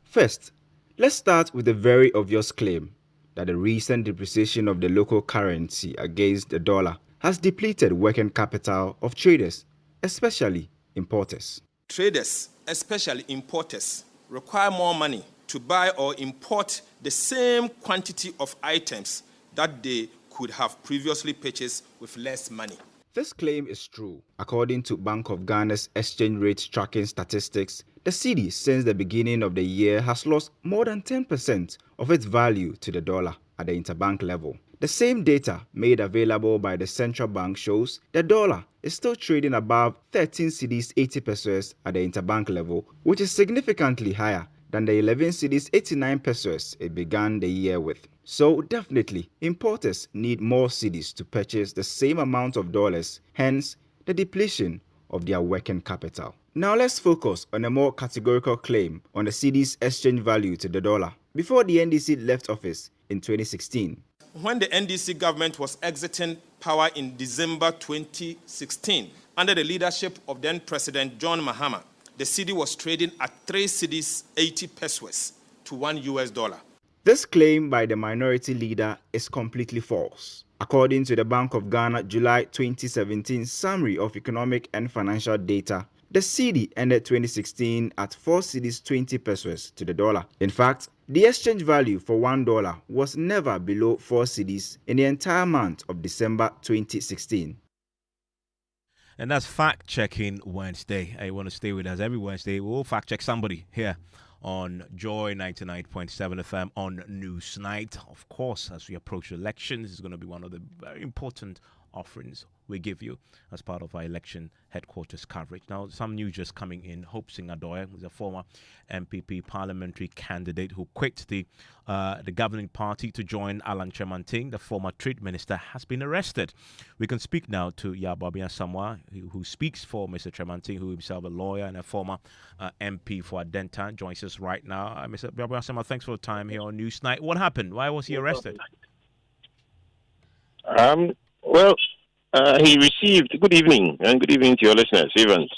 First, let's start with the very obvious claim that the recent depreciation of the local currency against the dollar has depleted working capital of traders, especially importers. Traders, especially importers, require more money to buy or import the same quantity of items that they could have previously purchased with less money. This claim is true. According to Bank of Ghana's exchange rate tracking statistics, the cedi since the beginning of the year has lost more than 10% of its value to the dollar at the interbank level. The same data made available by the central bank shows the dollar is still trading above 13 cedis 80 pesos at the interbank level, which is significantly higher than the 11 cedis 89 pesos it began the year with. So definitely, importers need more cedis to purchase the same amount of dollars, hence the depletion of their working capital. Now let's focus on a more categorical claim on the cedi's exchange value to the dollar. Before the NDC left office in 2016, when the NDC government was exiting power in December 2016, under the leadership of then President John Mahama, the cedi was trading at 3 cedis 80 pesos to $1. This claim by the minority leader is completely false. According to the Bank of Ghana July 2017 summary of economic and financial data, the cedi ended 2016 at 4 cedis 20 pesos to the dollar. In fact, the exchange value for $1 was never below 4 cedis in the entire month of December 2016. And that's Fact Checking Wednesday. You want to stay with us every Wednesday. We'll fact check somebody here on Joy 99.7 FM on News Night. Of course, as we approach elections, it's going to be one of the very important offerings we give you as part of our election headquarters coverage. Now, some news just coming in. Hope Singh-Adoye, who's a former MPP parliamentary candidate who quit the governing party to join Alan Chemanting, the former trade minister, has been arrested. We can speak now to Yababia Samoa, who speaks for Mr. Chemanting, who himself a lawyer and a former MP for Adenta, joins us right now. Mr. Yababia Samoa, thanks for the time here on News Night. What happened? Why was he arrested? Well, he received, good evening, and good evening to your listeners, Evans.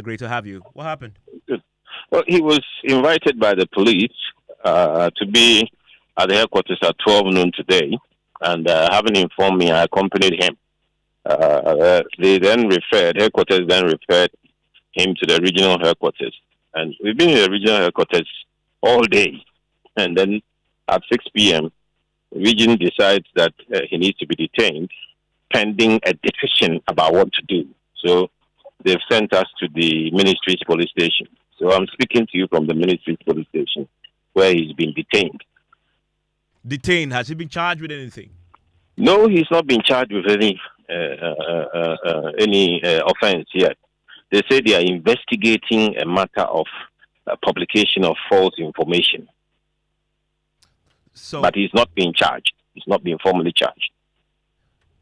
Great to have you. What happened? Good. Well, he was invited by the police to be at the headquarters at 12 noon today, and having informed me, I accompanied him. Headquarters then referred him to the regional headquarters. And we've been in the regional headquarters all day. And then at 6 p.m., the region decides that he needs to be detained pending a decision about what to do. So they've sent us to the ministry's police station. So I'm speaking to you from the ministry's police station where he's been detained. Detained? Has he been charged with anything? No, he's not been charged with any offense yet. They say they are investigating a matter of publication of false information. But he's not being charged. He's not being formally charged.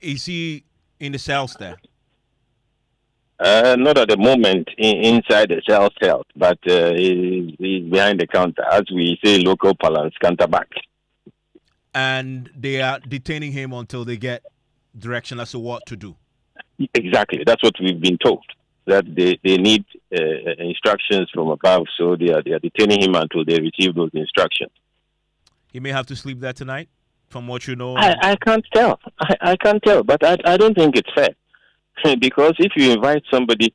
Is he in the cells there? Not at the moment inside the cell, but he's behind the counter. As we say, local parlance, counter back. And they are detaining him until they get direction as to what to do. Exactly. That's what we've been told. That they need instructions from above, so they are detaining him until they receive those instructions. He may have to sleep there tonight, from what you know. I can't tell. I can't tell, but I don't think it's fair. Because if you invite somebody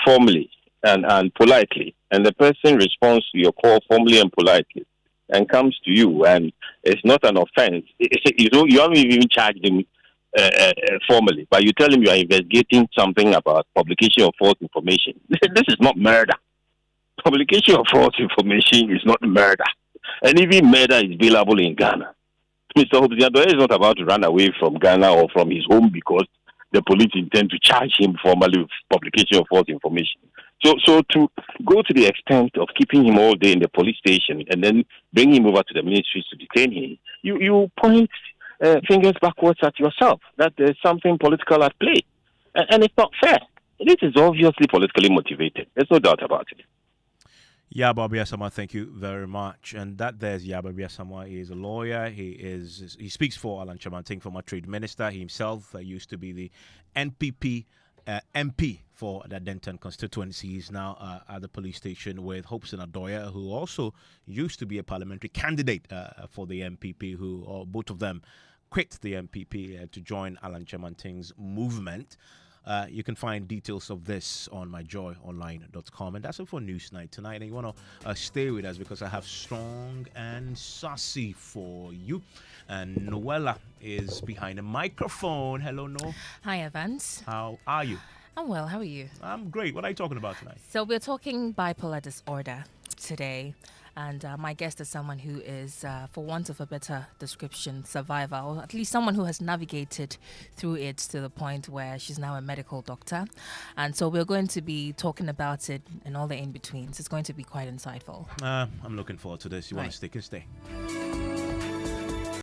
formally and politely, and the person responds to your call formally and politely, and comes to you, and it's not an offense, you haven't even charged him formally, but you tell him you are investigating something about publication of false information. This is not murder. Publication of false information is not murder. And even murder is bailable in Ghana. Mr. Hobziadoye is not about to run away from Ghana or from his home because the police intend to charge him formally with publication of false information. So to go to the extent of keeping him all day in the police station and then bring him over to the ministry to detain him, you point fingers backwards at yourself, that there's something political at play. And it's not fair. This is obviously politically motivated. There's no doubt about it. Yababia Samoa, thank you very much. And that there's Yababia Samoa. He is a lawyer. He speaks for Alan Chemanting, former trade minister. He himself used to be the NPP MP for the Denton constituency. He's now at the police station with Hope Singh-Adoye, who also used to be a parliamentary candidate for the MPP, who both of them quit the MPP to join Alan Chemanting's movement. You can find details of this on myjoyonline.com. And that's it for News Night tonight. And you want to stay with us because I have Strong and Sassy for you. And Noella is behind the microphone. Hello, No. Hi, Evans. How are you? I'm well. How are you? I'm great. What are you talking about tonight? So we're talking bipolar disorder today. And my guest is someone who is, for want of a better description, survivor, or at least someone who has navigated through it to the point where she's now a medical doctor. And so we're going to be talking about it and all the in-betweens. It's going to be quite insightful. I'm looking forward to this. You want to stick and stay.